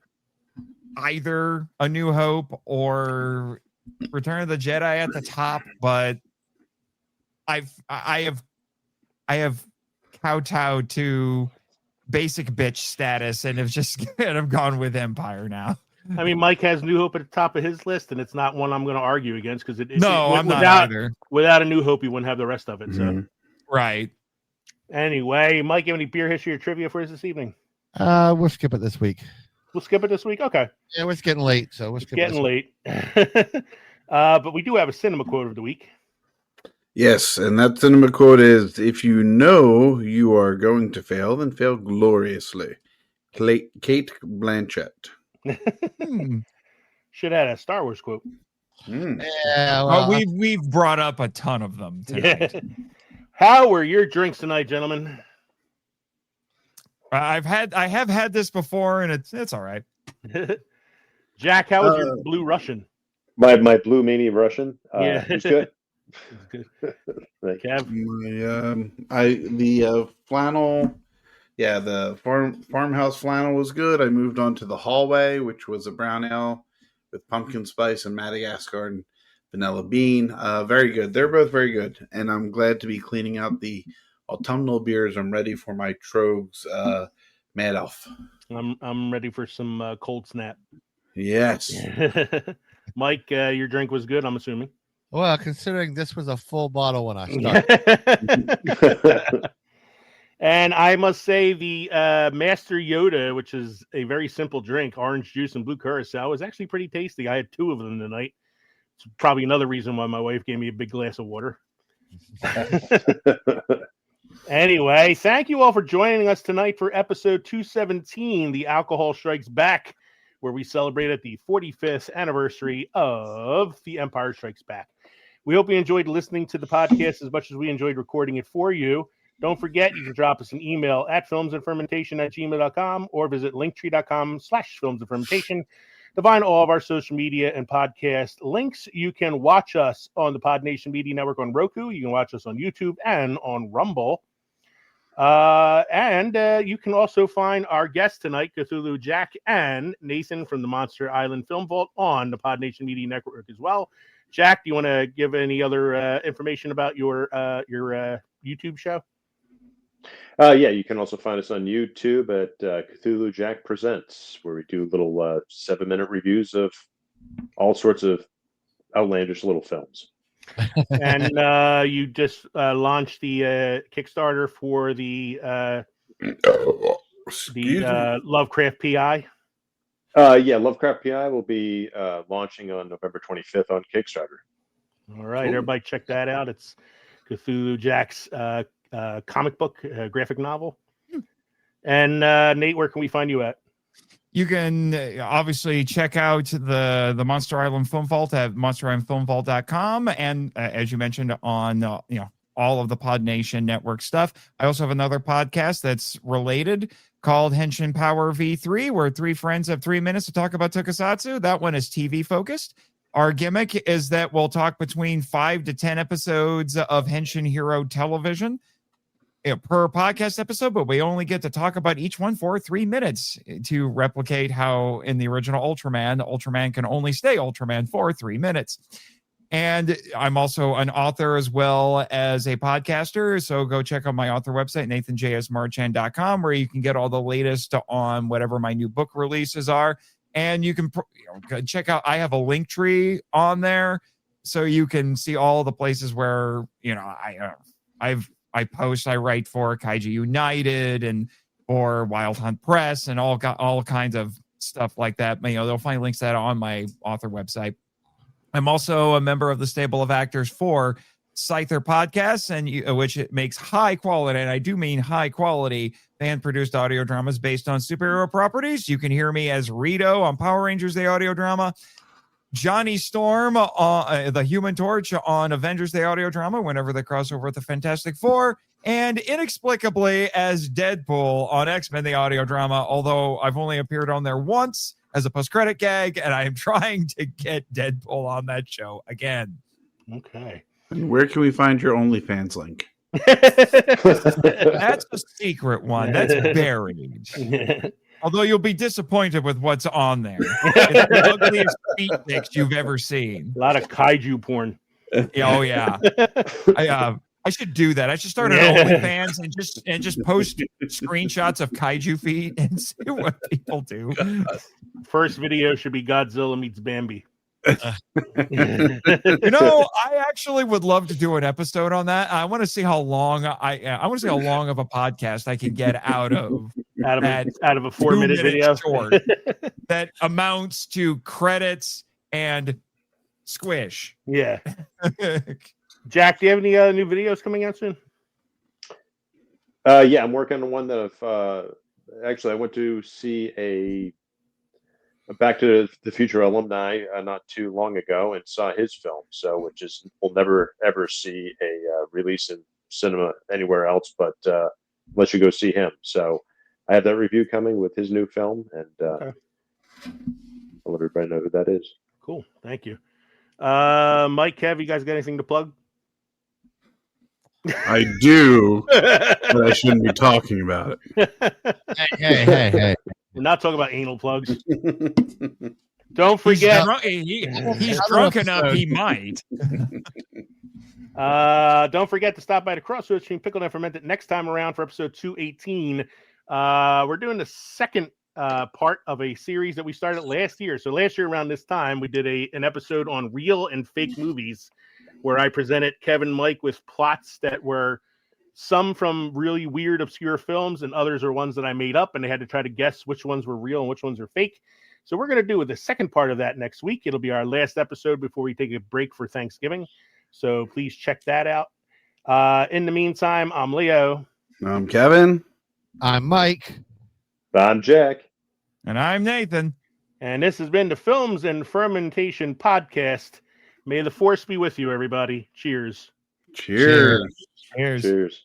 either A New Hope or Return of the Jedi at the top, but I have kowtowed to basic bitch status and have just kind of gone with Empire now. I mean, Mike has New Hope at the top of his list, and it's not one I'm going to argue against because I'm not either. Without a New Hope, you wouldn't have the rest of it. So, right. Anyway, Mike, you have any beer history or trivia for us this evening? We'll skip it this week. We'll skip it this week. Okay. Yeah, it's getting late, so we'll skip it. Getting late. But we do have a cinema quote of the week. Yes, and that cinema quote is, if you know you are going to fail, then fail gloriously. Kate Blanchett. Should have had a Star Wars quote. Yeah, well, we've brought up a ton of them tonight. Yeah. How were your drinks tonight, gentlemen? I have had this before, and it's all right. Jack, how was your Blue Russian? My Blue Mini Russian. Yeah, it's good. It's good. Kev? The flannel, the farmhouse flannel was good. I moved on to the hallway, which was a brown ale with pumpkin spice and Madagascar and vanilla bean. Very good. They're both very good, and I'm glad to be cleaning out the autumnal beers. I'm ready for my Trogs Mad Elf. I'm ready for some cold snap. Yes. Mike, your drink was good, I'm assuming. Well, considering this was a full bottle when I started. And I must say the Master Yoda, which is a very simple drink, orange juice and blue curacao, is actually pretty tasty. I had 2 of them tonight. It's probably another reason why my wife gave me a big glass of water. Anyway, thank you all for joining us tonight for episode 217, The Alcohol Strikes Back, where we celebrated the 45th anniversary of The Empire Strikes Back. We hope you enjoyed listening to the podcast as much as we enjoyed recording it for you. Don't forget, you can drop us an email at filmsandfermentation@gmail.com or visit linktree.com/filmsandfermentation to find all of our social media and podcast links. You can watch us on the Podnation Media Network on Roku. You can watch us on YouTube and on Rumble. And you can also find our guests tonight, Cthulhu Jack and Nathan from the Monster Island Film Vault, on the Podnation Media Network as well. Jack, do you want to give any other information about your YouTube show? Yeah, you can also find us on YouTube at Cthulhu Jack Presents, where we do little 7-minute reviews of all sorts of outlandish little films. And you just launched the Kickstarter for the Lovecraft PI. Lovecraft PI will be launching on November 25th on Kickstarter. All right, everybody check that out. It's Cthulhu Jack's comic book, graphic novel. And Nate, where can we find you at? You can obviously check out the Monster Island Film Vault at monsterislandfilmvault.com, and as you mentioned, on all of the Podnation Network stuff. I also have another podcast that's related called Henshin Power V3, where 3 friends have 3 minutes to talk about tokusatsu. That one is TV focused. Our gimmick is that we'll talk between 5 to 10 episodes of Henshin Hero television per podcast episode, but we only get to talk about each one for 3 minutes to replicate how in the original Ultraman can only stay Ultraman for 3 minutes. And I'm also an author as well as a podcaster, so go check out my author website, nathanjsmarchand.com, where you can get all the latest on whatever my new book releases are. And you can check out, I have a link tree on there, so you can see all the places where I post. I write for Kaiju United and or Wild Hunt Press and all kinds of stuff like that. They'll find links to that on my author website. I'm also a member of the stable of actors for Scyther Podcasts, which it makes high quality, and I do mean high quality, fan-produced audio dramas based on superhero properties. You can hear me as Rito on Power Rangers, the audio drama, Johnny Storm, the Human Torch on Avengers, the audio drama, whenever they cross over with the Fantastic Four, and inexplicably as Deadpool on X-Men, the audio drama, although I've only appeared on there once as a post-credit gag, and I'm trying to get Deadpool on that show again. Okay. And where can we find your OnlyFans link? That's a secret one. That's buried. Although you'll be disappointed with what's on there. It's the ugliest feet pics you've ever seen. A lot of kaiju porn. Yeah, oh yeah. I should do that. I should start an OnlyFans and just post screenshots of kaiju feet and see what people do. First video should be Godzilla meets Bambi. You know, I actually would love to do an episode on that. I want to see how long of a podcast I can get out of a 4-minute video short that amounts to credits and squish. Yeah. Jack, do you have any new videos coming out soon? Yeah, I'm working on one that actually I went to see a Back to the Future alumni not too long ago and saw his film. So, which is we'll never ever see a release in cinema anywhere else, but unless you go see him. So, I have that review coming with his new film, and I'll let everybody know who that is. Cool, thank you. Mike, Kev, you guys got anything to plug? I do, but I shouldn't be talking about it. Hey. We're not talking about anal plugs. Don't forget. He's drunk enough, he might. Don't forget to stop by the Crossroads Stream Pickled and Fermented next time around for episode 218. We're doing the second part of a series that we started last year. So last year around this time, we did an episode on real and fake movies where I presented Kevin and Mike with plots that were some from really weird, obscure films, and others are ones that I made up, and they had to try to guess which ones were real and which ones are fake. So we're going to do the second part of that next week. It'll be our last episode before we take a break for Thanksgiving. So please check that out. In the meantime, I'm Leo. I'm Kevin. I'm Mike. I'm Jack. And I'm Nathan. And this has been the Films and Fermentation podcast. May the force be with you, everybody. Cheers. Cheers. Cheers. Cheers.